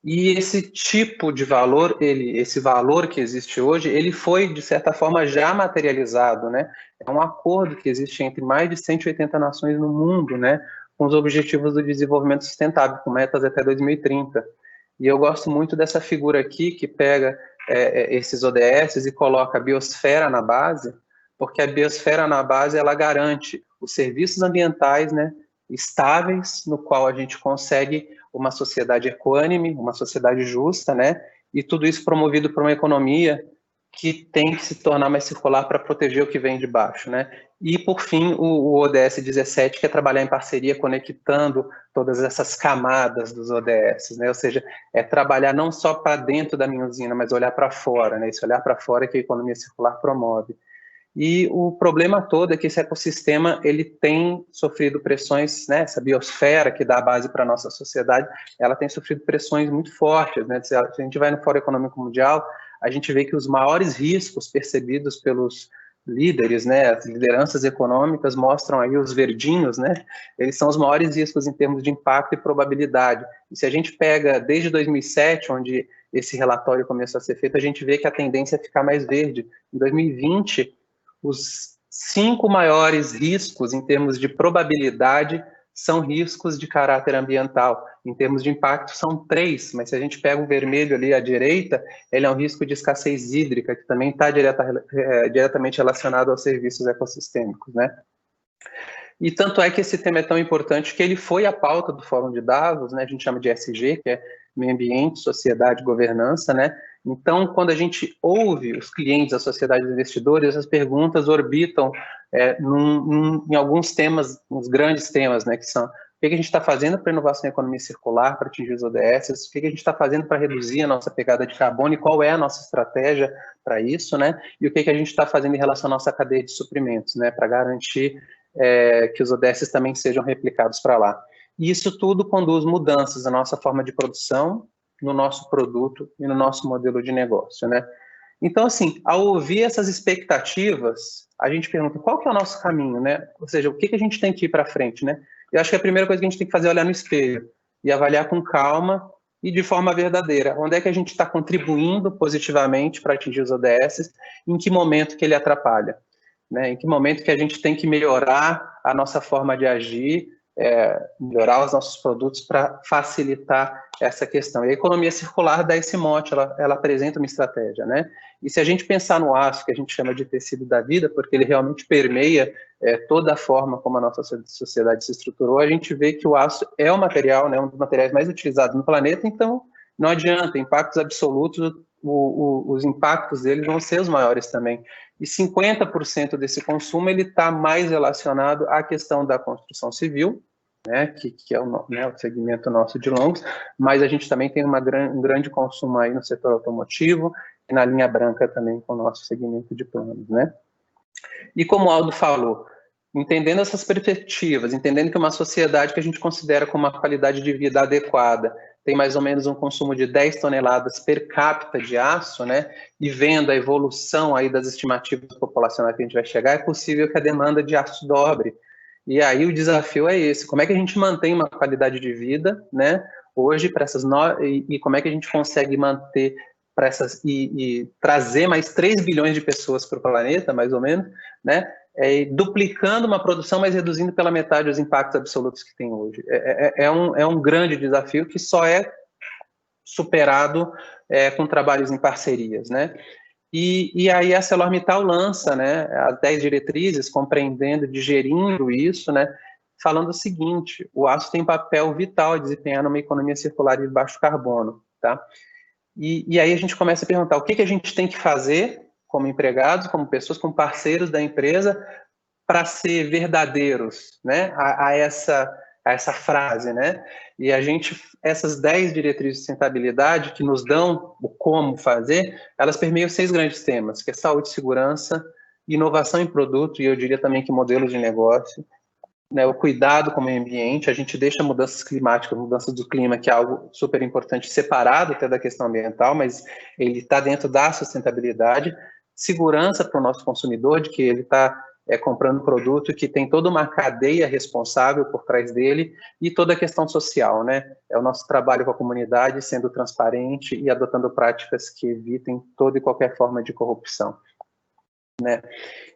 E esse tipo de valor, esse valor que existe hoje, ele foi, de certa forma, já materializado, né? É um acordo que existe entre mais de 180 nações no mundo, né, com os Objetivos do Desenvolvimento Sustentável, com metas até 2030. E eu gosto muito dessa figura aqui, que pega esses ODS e coloca a biosfera na base, porque a biosfera na base, ela garante os serviços ambientais, né, estáveis, no qual a gente consegue uma sociedade equânime, uma sociedade justa, né, e tudo isso promovido por uma economia que tem que se tornar mais circular para proteger o que vem de baixo, né? E, por fim, o ODS 17, que é trabalhar em parceria, conectando todas essas camadas dos ODS, né? Ou seja, é trabalhar não só para dentro da minha usina, mas olhar para fora, né? Esse olhar para fora que a economia circular promove. E o problema todo é que esse ecossistema, ele tem sofrido pressões, né? Essa biosfera que dá a base para a nossa sociedade, ela tem sofrido pressões muito fortes, né? Se a gente vai no Fórum Econômico Mundial, a gente vê que os maiores riscos percebidos pelos líderes, né, as lideranças econômicas, mostram aí os verdinhos, né, eles são os maiores riscos em termos de impacto e probabilidade. E se a gente pega desde 2007, onde esse relatório começou a ser feito, a gente vê que a tendência é ficar mais verde. Em 2020, os 5 maiores riscos em termos de probabilidade são riscos de caráter ambiental. Em termos de impacto, são 3, mas se a gente pega o vermelho ali à direita, ele é um risco de escassez hídrica, que também está diretamente relacionado aos serviços ecossistêmicos, né? E tanto é que esse tema é tão importante que ele foi a pauta do Fórum de Davos, né? A gente chama de ESG, que é Meio Ambiente, Sociedade e Governança, né? Então, quando a gente ouve os clientes, a sociedade dos investidores, essas perguntas orbitam em alguns temas, uns grandes temas, né, que são o que a gente está fazendo para inovação e economia circular, para atingir os ODS, o que a gente está fazendo para reduzir a nossa pegada de carbono e qual é a nossa estratégia para isso, né, e o que a gente está fazendo em relação à nossa cadeia de suprimentos, né, para garantir que os ODS também sejam replicados para lá. E isso tudo conduz mudanças na nossa forma de produção, no nosso produto e no nosso modelo de negócio, né? Então, assim, ao ouvir essas expectativas, a gente pergunta qual que é o nosso caminho, né? Ou seja, o que que a gente tem que ir para frente, né? Eu acho que a primeira coisa que a gente tem que fazer é olhar no espelho e avaliar com calma e de forma verdadeira. Onde é que a gente está contribuindo positivamente para atingir os ODS? Em que momento que ele atrapalha? Né? Em que momento que a gente tem que melhorar a nossa forma de agir, melhorar os nossos produtos para facilitar essa questão. E a economia circular dá esse mote, ela apresenta uma estratégia, né? E se a gente pensar no aço, que a gente chama de tecido da vida, porque ele realmente permeia toda a forma como a nossa sociedade se estruturou, a gente vê que o aço é o material, né, um dos materiais mais utilizados no planeta, então não adianta, impactos absolutos, os impactos deles vão ser os maiores também. E 50% desse consumo ele está mais relacionado à questão da construção civil, né, que é o segmento nosso de longos, mas a gente também tem um grande consumo aí no setor automotivo e na linha branca também com o nosso segmento de planos, né? E como o Aldo falou, entendendo essas perspectivas, entendendo que uma sociedade que a gente considera com uma qualidade de vida adequada tem mais ou menos um consumo de 10 toneladas per capita de aço, né? E vendo a evolução aí das estimativas populacionais que a gente vai chegar, é possível que a demanda de aço dobre. E aí o desafio é esse: como é que a gente mantém uma qualidade de vida, né? Hoje para essas e como é que a gente consegue manter para essas e trazer mais 3 bilhões de pessoas para o planeta, mais ou menos, né? Duplicando uma produção, mas reduzindo pela metade os impactos absolutos que tem hoje. É um grande desafio que só é superado com trabalhos em parcerias, né? E aí a ArcelorMittal lança, né, as 10 diretrizes, compreendendo, digerindo isso, né, falando o seguinte: o aço tem papel vital a desempenhar numa economia circular de baixo carbono, tá? E aí a gente começa a perguntar o que a gente tem que fazer como empregados, como pessoas, como parceiros da empresa, para ser verdadeiros, né, a essa frase, né? E essas 10 diretrizes de sustentabilidade que nos dão o como fazer, elas permeiam 6 grandes temas, que é saúde, segurança, inovação em produto, e eu diria também que modelos de negócio, né, o cuidado com o meio ambiente. A gente deixa mudanças climáticas, mudanças do clima, que é algo super importante, separado até da questão ambiental, mas ele está dentro da sustentabilidade. Segurança para o nosso consumidor, de que ele está comprando um produto que tem toda uma cadeia responsável por trás dele, e toda a questão social, né? É o nosso trabalho com a comunidade, sendo transparente e adotando práticas que evitem toda e qualquer forma de corrupção, né?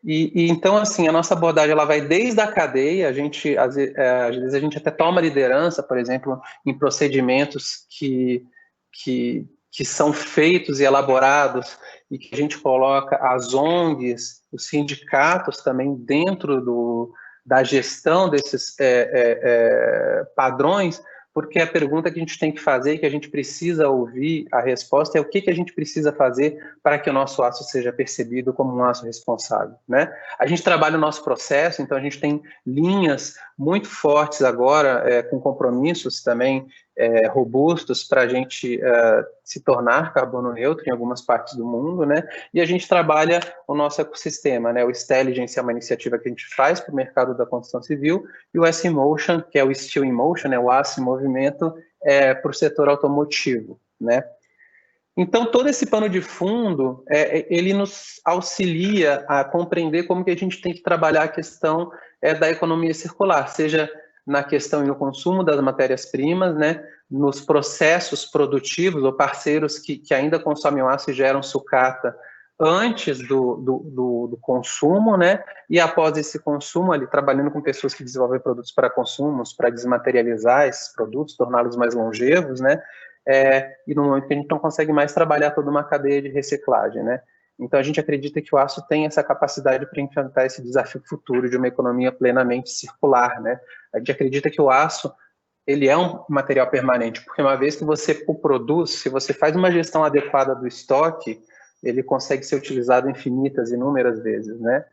E então, assim, a nossa abordagem ela vai desde a cadeia. Às vezes a gente até toma liderança, por exemplo, em procedimentos que são feitos e elaborados, e que a gente coloca as ONGs, os sindicatos também dentro da gestão desses padrões, porque a pergunta que a gente tem que fazer e que a gente precisa ouvir a resposta é o que a gente precisa fazer para que o nosso aço seja percebido como um aço responsável, né? A gente trabalha o nosso processo, então a gente tem linhas muito fortes agora, com compromissos também robustos para a gente se tornar carbono neutro em algumas partes do mundo, né? E a gente trabalha o nosso ecossistema, né? O Stelligence é uma iniciativa que a gente faz para o mercado da construção civil, e o S-Motion, que é o Steel in Motion, né? O aço em movimento, para o setor automotivo, né? Então, todo esse pano de fundo, ele nos auxilia a compreender como que a gente tem que trabalhar a questão da economia circular, seja na questão e no consumo das matérias-primas, né, nos processos produtivos ou parceiros que ainda consomem o aço e geram sucata antes do consumo, né, e após esse consumo, ali trabalhando com pessoas que desenvolvem produtos para consumos, para desmaterializar esses produtos, torná-los mais longevos, né, e no momento que a gente não consegue mais trabalhar toda uma cadeia de reciclagem, né? Então a gente acredita que o aço tem essa capacidade para enfrentar esse desafio futuro de uma economia plenamente circular, né? A gente acredita que o aço, ele é um material permanente, porque uma vez que você o produz, se você faz uma gestão adequada do estoque, ele consegue ser utilizado inúmeras vezes, né?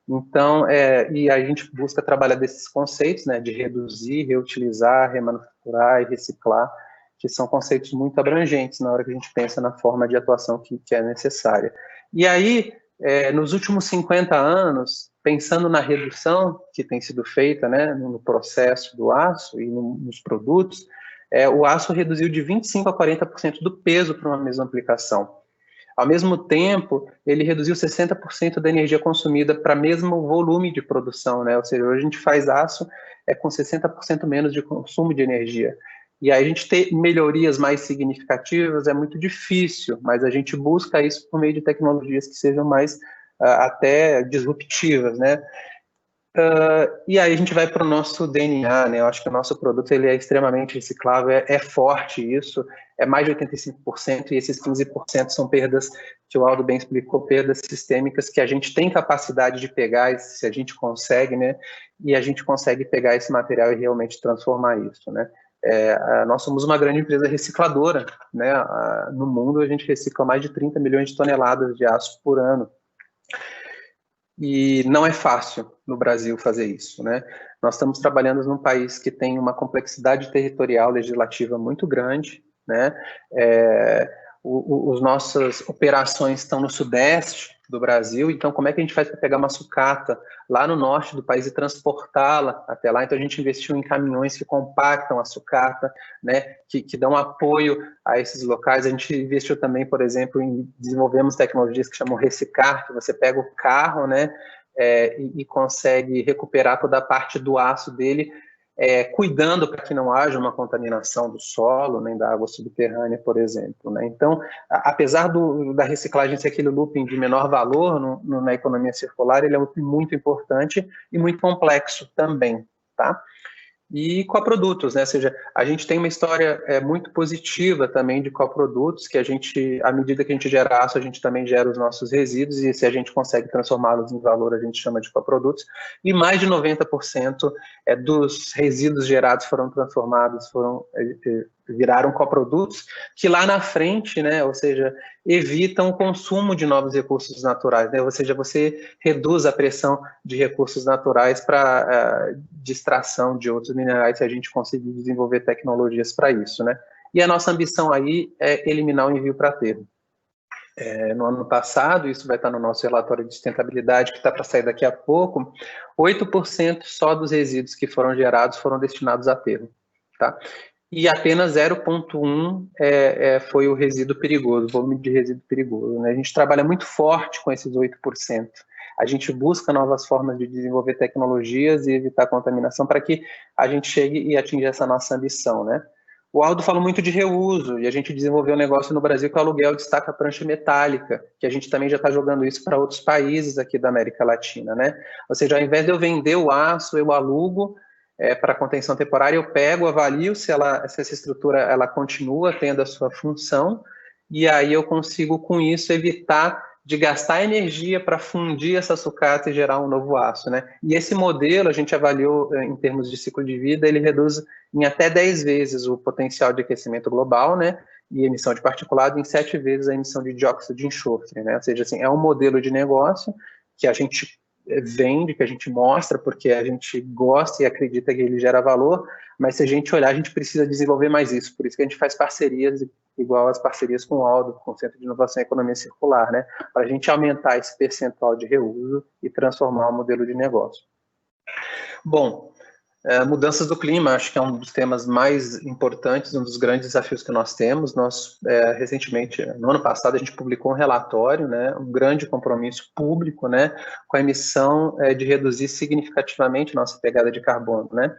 Então, e a gente busca trabalhar desses conceitos, né, de reduzir, reutilizar, remanufaturar e reciclar, que são conceitos muito abrangentes na hora que a gente pensa na forma de atuação que é necessária. E aí, nos últimos 50 anos, pensando na redução que tem sido feita, né, no processo do aço e nos produtos, o aço reduziu de 25% a 40% do peso para uma mesma aplicação. Ao mesmo tempo, ele reduziu 60% da energia consumida para o mesmo volume de produção, né? Ou seja, hoje a gente faz aço com 60% menos de consumo de energia. E aí a gente ter melhorias mais significativas é muito difícil, mas a gente busca isso por meio de tecnologias que sejam mais até disruptivas, né? E aí a gente vai para o nosso DNA, né? Eu acho que o nosso produto ele é extremamente reciclável, é forte isso, é mais de 85%, e esses 15% são perdas, que o Aldo bem explicou, perdas sistêmicas que a gente tem capacidade de pegar, se a gente consegue, né? E a gente consegue pegar esse material e realmente transformar isso, né? Nós somos uma grande empresa recicladora, né? No mundo a gente recicla mais de 30 milhões de toneladas de aço por ano. E não é fácil no Brasil fazer isso, né? Nós estamos trabalhando num país que tem uma complexidade territorial legislativa muito grande, né? As nossas operações estão no sudeste do Brasil, então como é que a gente faz para pegar uma sucata lá no norte do país e transportá-la até lá? Então a gente investiu em caminhões que compactam a sucata, né, que dão apoio a esses locais. A gente investiu também, por exemplo, desenvolvemos tecnologias que chamam Recicar, que você pega o carro, né, e consegue recuperar toda a parte do aço dele, cuidando para que não haja uma contaminação do solo, nem da água subterrânea, por exemplo, né? Então, apesar da reciclagem ser aquele looping de menor valor na economia circular, ele é muito importante e muito complexo também, tá? E coprodutos, né? Ou seja, a gente tem uma história muito positiva também de coprodutos, que a gente, à medida que a gente gera aço, a gente também gera os nossos resíduos, e se a gente consegue transformá-los em valor, a gente chama de coprodutos, e mais de 90% dos resíduos gerados foram transformados, viraram coprodutos, que lá na frente, né, ou seja, evitam o consumo de novos recursos naturais, né? Ou seja, você reduz a pressão de recursos naturais para extração de outros minerais, se a gente conseguir desenvolver tecnologias para isso, né? E a nossa ambição aí é eliminar o envio para aterro. No ano passado, isso vai estar no nosso relatório de sustentabilidade, que está para sair daqui a pouco, 8% só dos resíduos que foram gerados foram destinados a aterro, tá? E apenas 0,1 foi o resíduo perigoso, o volume de resíduo perigoso, né? A gente trabalha muito forte com esses 8%. A gente busca novas formas de desenvolver tecnologias e evitar contaminação para que a gente chegue e atinja essa nossa ambição, né? O Aldo falou muito de reuso, e a gente desenvolveu um negócio no Brasil que é o aluguel destaca prancha metálica, que a gente também já está jogando isso para outros países aqui da América Latina, né? Ou seja, ao invés de eu vender o aço, eu alugo para contenção temporária, eu pego, avalio se essa estrutura ela continua tendo a sua função, e aí eu consigo, com isso, evitar de gastar energia para fundir essa sucata e gerar um novo aço, né? E esse modelo, a gente avaliou em termos de ciclo de vida, ele reduz em até 10 vezes o potencial de aquecimento global, né? E emissão de particulado, em 7 vezes a emissão de dióxido de enxofre, né? Ou seja, assim, é um modelo de negócio que a gente vende, que a gente mostra, porque a gente gosta e acredita que ele gera valor, mas se a gente olhar, a gente precisa desenvolver mais isso, por isso que a gente faz parcerias, igual as parcerias com o Aldo, com o Centro de Inovação e Economia Circular, né, para a gente aumentar esse percentual de reuso e transformar o modelo de negócio. Bom, mudanças do clima, acho que é um dos temas mais importantes, um dos grandes desafios que nós temos. Nós, recentemente, no ano passado, a gente publicou um relatório, né, um grande compromisso público, né, com a emissão de reduzir significativamente nossa pegada de carbono, né.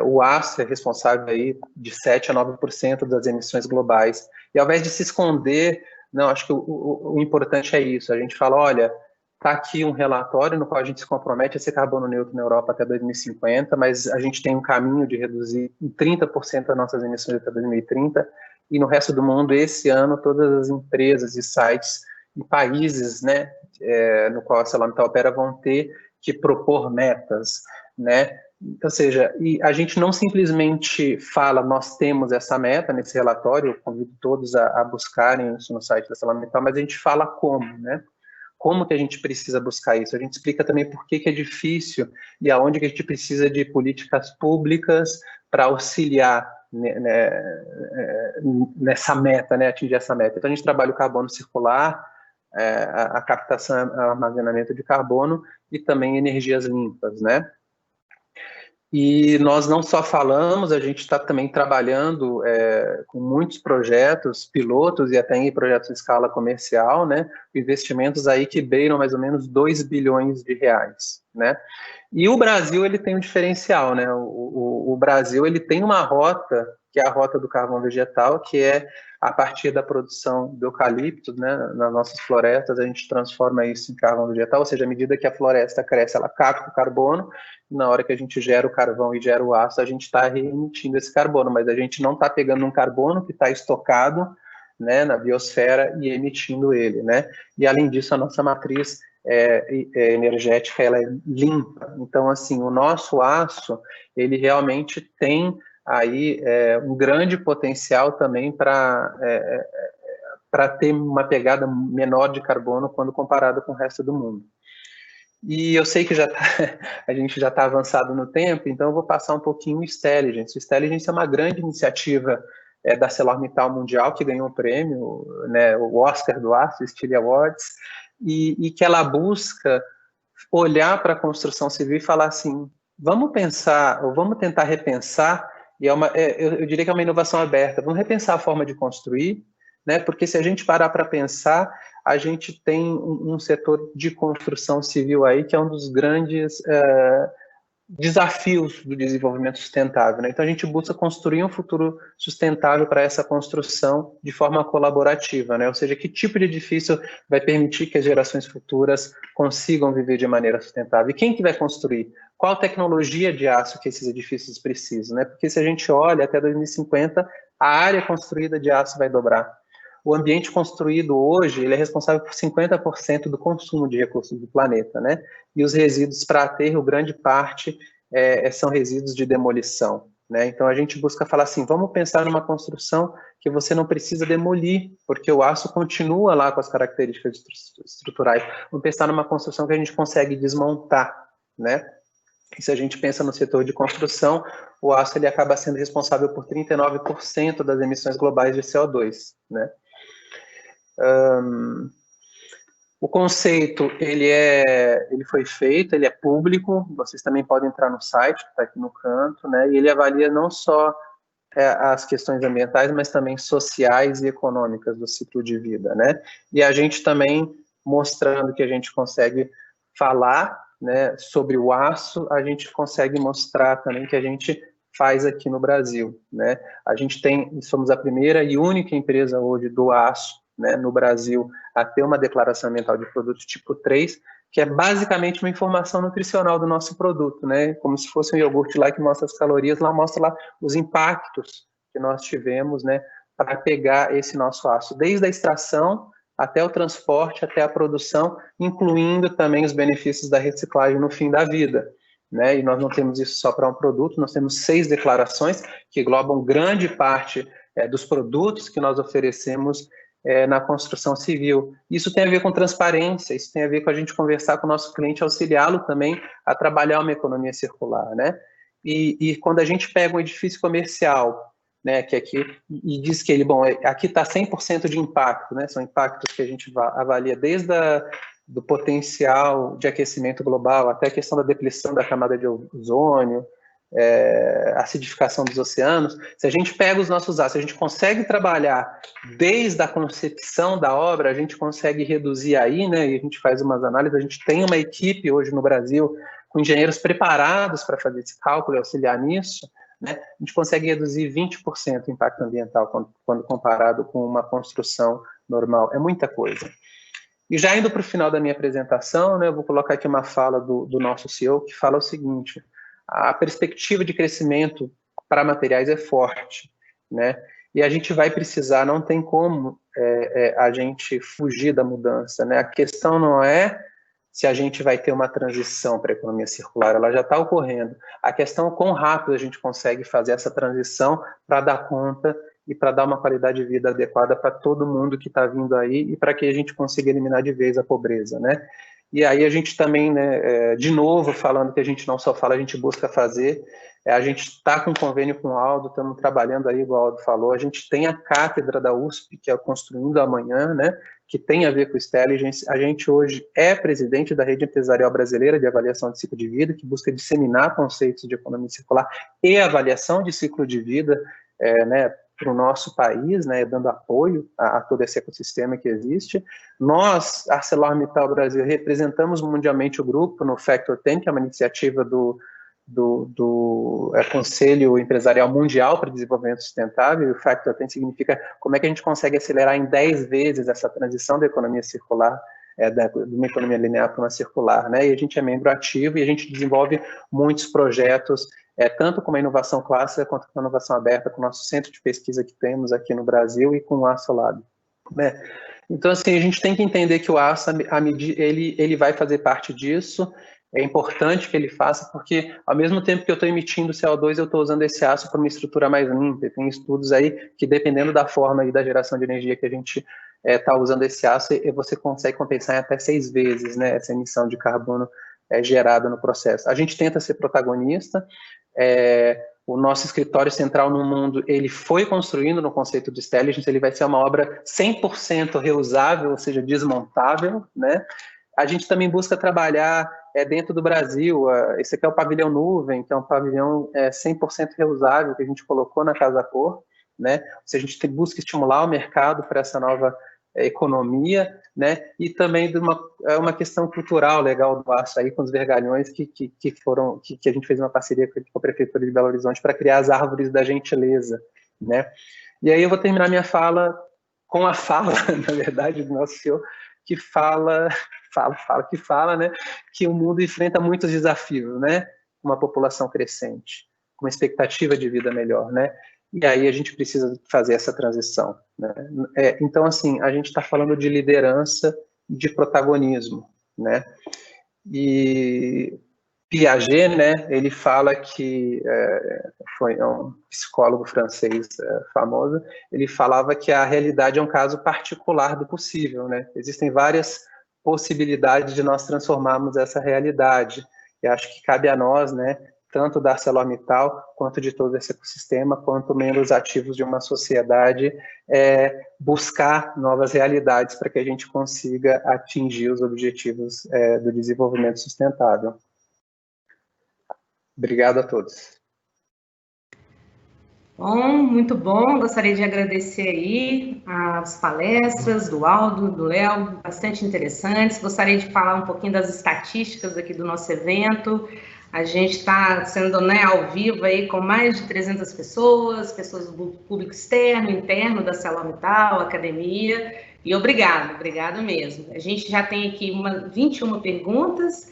O aço é responsável aí de 7 a 9% das emissões globais. E ao invés de se esconder, não, acho que o importante é isso. A gente fala, olha, está aqui um relatório no qual a gente se compromete a ser carbono neutro na Europa até 2050, mas a gente tem um caminho de reduzir em 30% as nossas emissões até 2030, e no resto do mundo, esse ano, todas as empresas e sites e países, né, no qual a ArcelorMittal opera, vão ter que propor metas, né? Ou seja, e a gente não simplesmente fala, nós temos essa meta nesse relatório, eu convido todos a buscarem isso no site da ArcelorMittal, mas a gente fala como, né? Como que a gente precisa buscar isso? A gente explica também por que é difícil e aonde que a gente precisa de políticas públicas para auxiliar nessa meta, né, atingir essa meta. Então, a gente trabalha o carbono circular, a captação e armazenamento de carbono e também energias limpas, né? E nós não só falamos, a gente está também trabalhando com muitos projetos, pilotos e até em projetos de escala comercial, né? Investimentos aí que beiram mais ou menos 2 bilhões de reais, né? E o Brasil, ele tem um diferencial, né? O Brasil, ele tem uma rota, que é a rota do carvão vegetal, que é a partir da produção do eucalipto, né? Nas nossas florestas, a gente transforma isso em carvão vegetal, ou seja, à medida que a floresta cresce, ela capta o carbono, e na hora que a gente gera o carvão e gera o aço, a gente está reemitindo esse carbono, mas a gente não está pegando um carbono que está estocado, né, na biosfera e emitindo ele, né? E além disso, a nossa matriz energética, ela é limpa. Então, assim, o nosso aço, ele realmente tem aí um grande potencial também para ter uma pegada menor de carbono quando comparado com o resto do mundo. E eu sei que a gente já está avançado no tempo, então eu vou passar um pouquinho o Stelligence. O Stelligence é uma grande iniciativa da ArcelorMittal Mundial, que ganhou um prêmio, né, o Oscar do Aço, Steel Awards, e que ela busca olhar para a construção civil e falar assim, vamos pensar, ou vamos tentar repensar, e eu diria que é uma inovação aberta, vamos repensar a forma de construir, né, porque se a gente parar para pensar, a gente tem um setor de construção civil aí que é um dos grandes desafios do desenvolvimento sustentável, né? Então a gente busca construir um futuro sustentável para essa construção de forma colaborativa, né? Ou seja, que tipo de edifício vai permitir que as gerações futuras consigam viver de maneira sustentável? E quem que vai construir? Qual tecnologia de aço que esses edifícios precisam, né? Porque se a gente olha até 2050, a área construída de aço vai dobrar. O ambiente construído hoje, ele é responsável por 50% do consumo de recursos do planeta, né? E os resíduos para aterro, grande parte, são resíduos de demolição, né? Então, a gente busca falar assim, vamos pensar numa construção que você não precisa demolir, porque o aço continua lá com as características estruturais. Vamos pensar numa construção que a gente consegue desmontar, né? E se a gente pensa no setor de construção, o aço ele acaba sendo responsável por 39% das emissões globais de CO2, né? O conceito, ele foi feito, ele é público, vocês também podem entrar no site, que está aqui no canto, né, e ele avalia não só as questões ambientais, mas também sociais e econômicas do ciclo de vida, né, e a gente também, mostrando que a gente consegue falar, né, sobre o aço, a gente consegue mostrar também que a gente faz aqui no Brasil, né, somos a primeira e única empresa hoje do aço, né, no Brasil, a ter uma declaração ambiental de produto tipo 3, que é basicamente uma informação nutricional do nosso produto, né, como se fosse um iogurte lá que mostra as calorias, lá mostra lá os impactos que nós tivemos, né, para pegar esse nosso aço, desde a extração até o transporte, até a produção, incluindo também os benefícios da reciclagem no fim da vida, né, e nós não temos isso só para um produto, nós temos 6 declarações que englobam grande parte dos produtos que nós oferecemos na construção civil. Isso tem a ver com transparência, isso tem a ver com a gente conversar com o nosso cliente, auxiliá-lo também a trabalhar uma economia circular, né? E quando a gente pega um edifício comercial, né, que aqui, e diz que ele, bom, aqui está 100% de impacto, né? São impactos que a gente avalia desde do potencial de aquecimento global até a questão da depleção da camada de ozônio, acidificação dos oceanos. Se a gente pega os nossos aços, a gente consegue trabalhar desde a concepção da obra, a gente consegue reduzir aí, né, e a gente faz umas análises, a gente tem uma equipe hoje no Brasil com engenheiros preparados para fazer esse cálculo e auxiliar nisso, né, a gente consegue reduzir 20% o impacto ambiental quando comparado com uma construção normal. É muita coisa. E já indo para o final da minha apresentação, né, eu vou colocar aqui uma fala do nosso CEO, que fala o seguinte: a perspectiva de crescimento para materiais é forte, né? E a gente vai precisar, não tem como a gente fugir da mudança, né? A questão não é se a gente vai ter uma transição para a economia circular, ela já está ocorrendo. A questão é quão rápido a gente consegue fazer essa transição para dar conta e para dar uma qualidade de vida adequada para todo mundo que está vindo aí e para que a gente consiga eliminar de vez a pobreza, né? E aí a gente também, né, de novo, falando que a gente não só fala, a gente busca fazer. A gente está com convênio com o Aldo, estamos trabalhando aí, igual o Aldo falou. A gente tem a cátedra da USP, que é o Construindo Amanhã, né, que tem a ver com o Stelligence. A gente hoje é presidente da Rede Empresarial Brasileira de Avaliação de Ciclo de Vida, que busca disseminar conceitos de economia circular e avaliação de ciclo de vida, né, para o nosso país, né, dando apoio a todo esse ecossistema que existe. Nós, ArcelorMittal Brasil, representamos mundialmente o grupo no Factor 10, que é uma iniciativa do Conselho Empresarial Mundial para o Desenvolvimento Sustentável. O Factor 10 significa como é que a gente consegue acelerar em 10 vezes essa transição da economia circular, de uma economia linear para uma circular, né? E a gente é membro ativo e a gente desenvolve muitos projetos, tanto com a inovação clássica quanto com a inovação aberta, com o nosso centro de pesquisa que temos aqui no Brasil e com o ArcelorLab, né? Então, assim, a gente tem que entender que o aço, ele vai fazer parte disso. É importante que ele faça, porque ao mesmo tempo que eu estou emitindo CO2, eu estou usando esse aço para uma estrutura mais limpa. Tem estudos aí que, dependendo da forma e da geração de energia que a gente está usando esse aço, você consegue compensar em até 6 vezes, né, essa emissão de carbono gerada no processo. A gente tenta ser protagonista. O nosso escritório central no mundo, ele foi construindo no conceito de Stelligence, ele vai ser uma obra 100% reusável, ou seja, desmontável, né? A gente também busca trabalhar dentro do Brasil. Esse aqui é o pavilhão nuvem, que é um pavilhão 100% reusável que a gente colocou na Casa Cor, né? A gente busca estimular o mercado para essa nova economia, né? E também de uma questão cultural legal do aço aí, com os vergalhões que a gente fez uma parceria com a Prefeitura de Belo Horizonte para criar as árvores da gentileza, né? E aí eu vou terminar minha fala com a fala, na verdade, do nosso senhor, que fala, né, que o mundo enfrenta muitos desafios, né, uma população crescente, uma expectativa de vida melhor, né, e aí a gente precisa fazer essa transição, né. Então, assim, a gente está falando de liderança e de protagonismo, né, e Piaget, né, ele fala que, foi um psicólogo francês famoso, ele falava que a realidade é um caso particular do possível, né, existem várias possibilidades de nós transformarmos essa realidade, e acho que cabe a nós, né, tanto da ArcelorMittal, quanto de todo esse ecossistema, quanto membros ativos de uma sociedade, buscar novas realidades para que a gente consiga atingir os objetivos do desenvolvimento sustentável. Obrigado a todos. Bom, muito bom. Gostaria de agradecer aí as palestras do Aldo, do Léo, bastante interessantes. Gostaria de falar um pouquinho das estatísticas aqui do nosso evento. A gente está sendo, né, ao vivo aí com mais de 300 pessoas do público externo, interno da ArcelorMittal, academia. E obrigado mesmo. A gente já tem aqui 21 perguntas.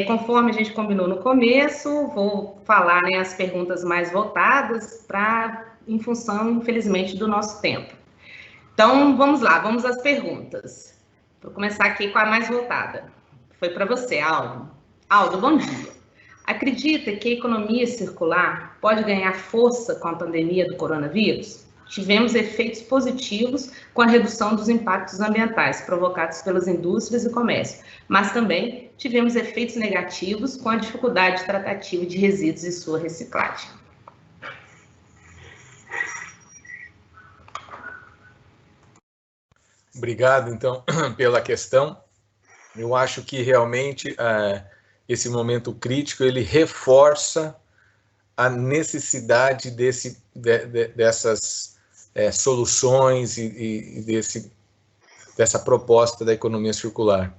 Conforme a gente combinou no começo, vou falar, né, as perguntas mais votadas em função, infelizmente, do nosso tempo. Então, vamos lá, vamos às perguntas. Vou começar aqui com a mais votada. Foi para você, Aldo. Aldo, bom dia. Acredita que a economia circular pode ganhar força com a pandemia do coronavírus? Tivemos efeitos positivos com a redução dos impactos ambientais provocados pelas indústrias e comércio, mas também tivemos efeitos negativos com a dificuldade tratativa de resíduos e sua reciclagem. Obrigado, então, pela questão. Eu acho que realmente esse momento crítico ele reforça a necessidade dessas soluções e dessa proposta da economia circular.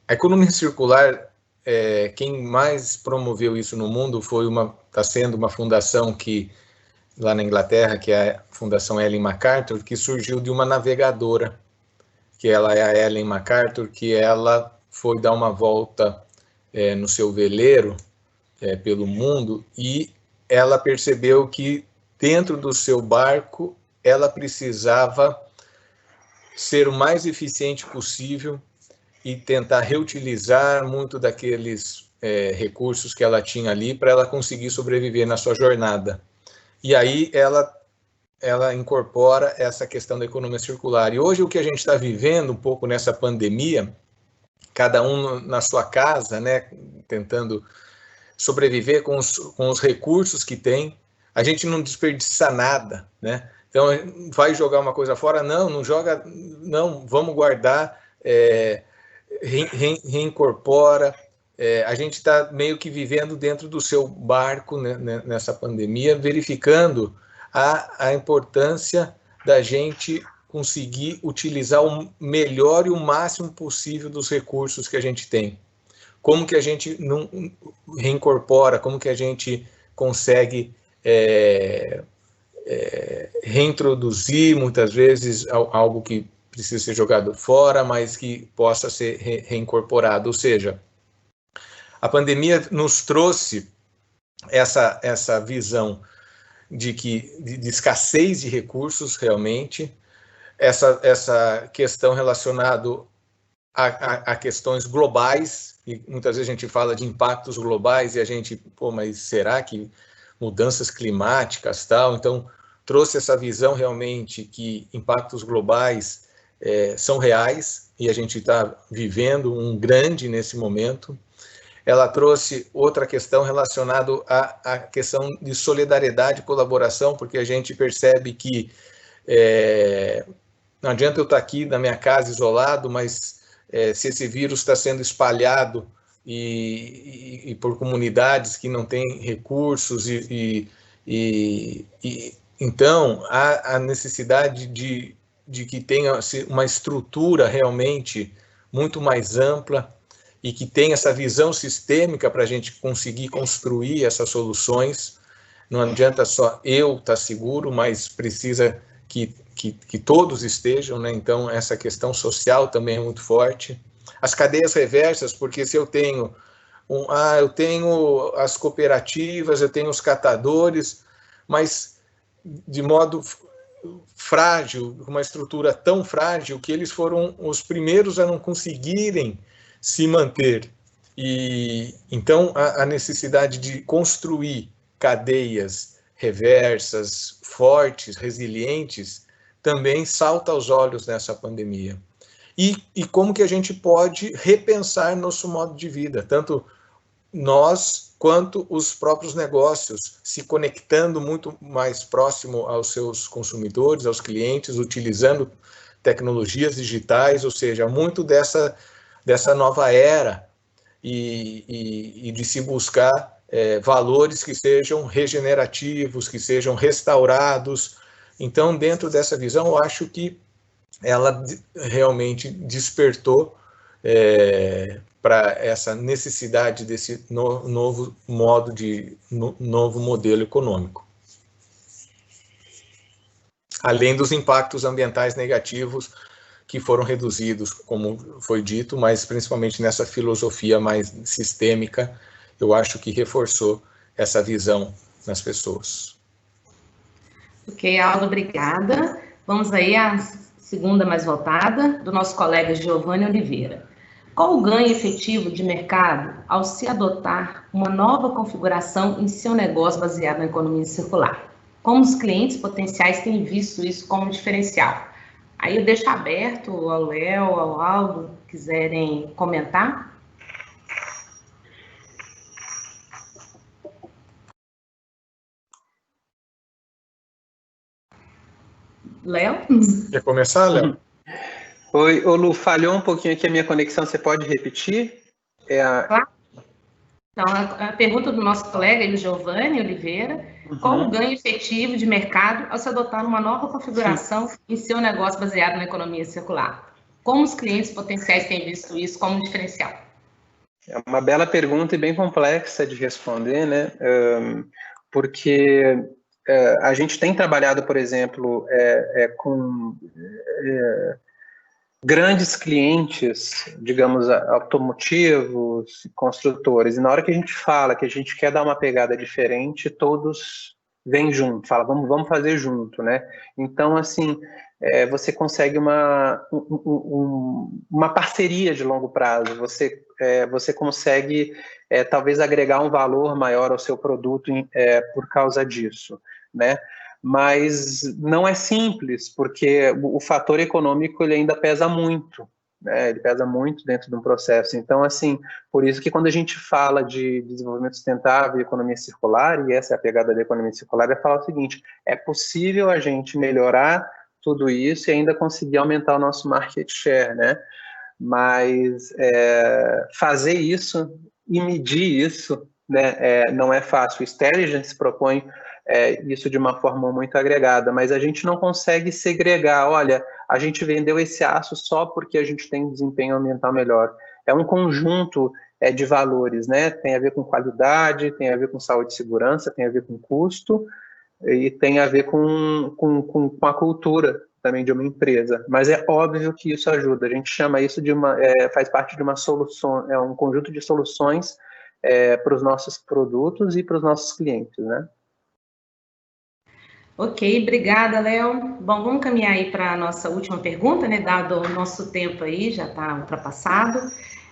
A economia circular, quem mais promoveu isso no mundo está sendo uma fundação que, lá na Inglaterra, que é a Fundação Ellen MacArthur, que surgiu de uma navegadora, que ela é a Ellen MacArthur, que ela foi dar uma volta no seu veleiro pelo mundo e ela percebeu que dentro do seu barco ela precisava ser o mais eficiente possível e tentar reutilizar muito daqueles recursos que ela tinha ali para ela conseguir sobreviver na sua jornada. E aí ela incorpora essa questão da economia circular. E hoje o que a gente está vivendo um pouco nessa pandemia, cada um na sua casa, né, tentando sobreviver com os recursos que tem, a gente não desperdiça nada, né? Então, vai jogar uma coisa fora? Não, não joga, não, vamos guardar, reincorpora. A gente está meio que vivendo dentro do seu barco, né, nessa pandemia, verificando a importância da gente conseguir utilizar o melhor e o máximo possível dos recursos que a gente tem. Como que a gente não reincorpora, como que a gente consegue reintroduzir, muitas vezes, algo que precisa ser jogado fora, mas que possa ser reincorporado. Ou seja, a pandemia nos trouxe essa visão de escassez de recursos, realmente, essa questão relacionada a questões globais, e muitas vezes a gente fala de impactos globais, e a gente, mas será que mudanças climáticas, tal? Então, trouxe essa visão realmente que impactos globais são reais, e a gente está vivendo um grande nesse momento. Ela trouxe outra questão relacionada à questão de solidariedade e colaboração, porque a gente percebe que não adianta eu estar aqui na minha casa isolado, mas se esse vírus está sendo espalhado e por comunidades que não têm recursos, então há a necessidade de que tenha uma estrutura realmente muito mais ampla e que tenha essa visão sistêmica para a gente conseguir construir essas soluções. Não adianta só eu estar seguro, mas precisa que todos estejam, né? Então, essa questão social também é muito forte. As cadeias reversas, porque se eu tenho eu tenho as cooperativas, eu tenho os catadores, mas de modo frágil, uma estrutura tão frágil que eles foram os primeiros a não conseguirem se manter. E então a necessidade de construir cadeias reversas, fortes, resilientes, também salta aos olhos nessa pandemia. E como que a gente pode repensar nosso modo de vida, tanto nós quanto os próprios negócios, se conectando muito mais próximo aos seus consumidores, aos clientes, utilizando tecnologias digitais, ou seja, muito dessa nova era e de se buscar valores que sejam regenerativos, que sejam restaurados. Então, dentro dessa visão, eu acho que ela realmente despertou para essa necessidade desse novo modelo econômico. Além dos impactos ambientais negativos que foram reduzidos, como foi dito, mas principalmente nessa filosofia mais sistêmica, eu acho que reforçou essa visão nas pessoas. Ok, Aldo, obrigada. Vamos aí à segunda mais votada, do nosso colega Giovanni Oliveira. Qual o ganho efetivo de mercado ao se adotar uma nova configuração em seu negócio baseado na economia circular? Como os clientes potenciais têm visto isso como diferencial? Aí eu deixo aberto ao Léo, ao Aldo, quiserem comentar. Léo? Quer começar, Léo? Oi, Lu, falhou um pouquinho aqui a minha conexão, você pode repetir? Claro. Então, a pergunta do nosso colega, Giovanni Oliveira, qual o ganho efetivo de mercado ao se adotar uma nova configuração em seu negócio baseado na economia circular? Como os clientes potenciais têm visto isso como diferencial? É uma bela pergunta e bem complexa de responder, né? Porque a gente tem trabalhado, por exemplo, com grandes clientes, digamos, automotivos, construtores, e na hora que a gente fala que a gente quer dar uma pegada diferente, todos vêm junto, falam, vamos fazer junto, né? Então, assim, você consegue uma parceria de longo prazo, você consegue, talvez, agregar um valor maior ao seu produto por causa disso, né? Mas não é simples, porque o fator econômico ele ainda pesa muito, né? Ele pesa muito dentro de um processo. Então, assim, por isso que quando a gente fala de desenvolvimento sustentável e economia circular, e essa é a pegada da economia circular, é falar o seguinte: é possível a gente melhorar tudo isso e ainda conseguir aumentar o nosso market share, né? Mas fazer isso e medir isso, né, não é fácil. O Stelligen propõe isso de uma forma muito agregada, mas a gente não consegue segregar, olha, a gente vendeu esse aço só porque a gente tem desempenho ambiental melhor. É um conjunto de valores, né? Tem a ver com qualidade, tem a ver com saúde e segurança, tem a ver com custo e tem a ver com a cultura também de uma empresa, mas é óbvio que isso ajuda. A gente chama isso de faz parte de uma solução, é um conjunto de soluções para os nossos produtos e para os nossos clientes, né? Ok, obrigada, Léo. Bom, vamos caminhar aí para a nossa última pergunta, né? Dado o nosso tempo aí, já está ultrapassado.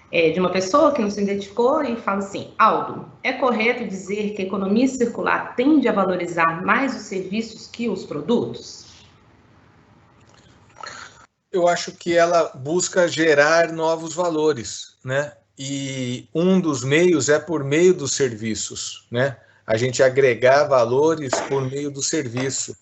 De uma pessoa que não se identificou e fala assim: Aldo, é correto dizer que a economia circular tende a valorizar mais os serviços que os produtos? Eu acho que ela busca gerar novos valores, né? E um dos meios é por meio dos serviços, né? A gente agregar valores por meio do serviço.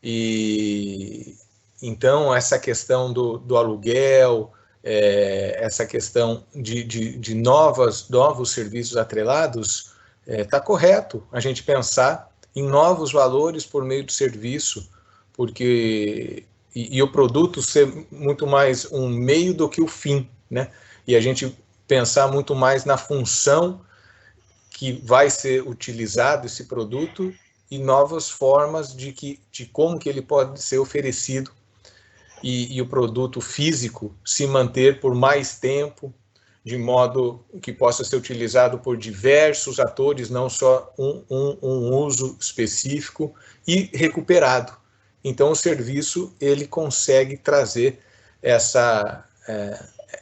E então essa questão do aluguel, essa questão de novos serviços atrelados, está correto a gente pensar em novos valores por meio do serviço, porque e o produto ser muito mais um meio do que o fim, né? E a gente pensar muito mais na função que vai ser utilizado esse produto e novas formas de como que ele pode ser oferecido e o produto físico se manter por mais tempo, de modo que possa ser utilizado por diversos atores, não só um uso específico, e recuperado. Então, o serviço ele consegue trazer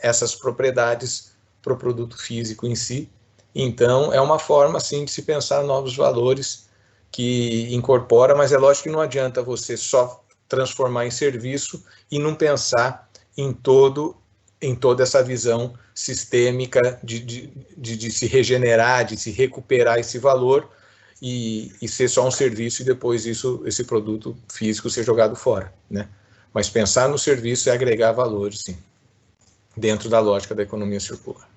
essas propriedades para o produto físico em si. Então, é uma forma, assim, de se pensar novos valores que incorpora, mas é lógico que não adianta você só transformar em serviço e não pensar em toda essa visão sistêmica de se regenerar, de se recuperar esse valor e ser só um serviço e depois esse produto físico ser jogado fora, né? Mas pensar no serviço é agregar valores, sim, dentro da lógica da economia circular.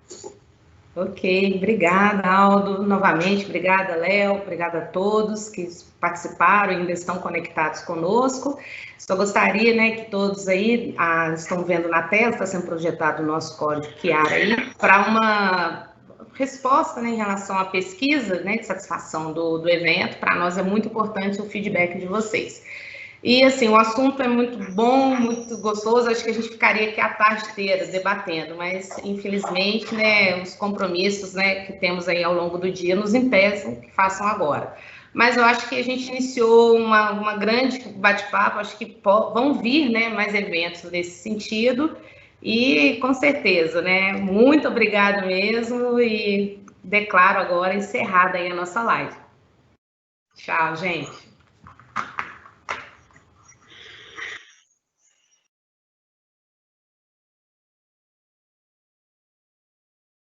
Ok, obrigada, Aldo. Novamente, obrigada, Léo. Obrigada a todos que participaram e ainda estão conectados conosco. Só gostaria, né, que todos aí estão vendo na tela, está sendo projetado o nosso código QR aí, para uma resposta, né, em relação à pesquisa, né, de satisfação do evento. Para nós é muito importante o feedback de vocês. E, assim, o assunto é muito bom, muito gostoso, acho que a gente ficaria aqui a tarde inteira debatendo, mas, infelizmente, né, os compromissos, né, que temos aí ao longo do dia nos impedem que façam agora. Mas eu acho que a gente iniciou uma grande bate-papo, acho que vão vir, né, mais eventos nesse sentido, e, com certeza, né, muito obrigada mesmo, e declaro agora encerrada aí a nossa live. Tchau, gente.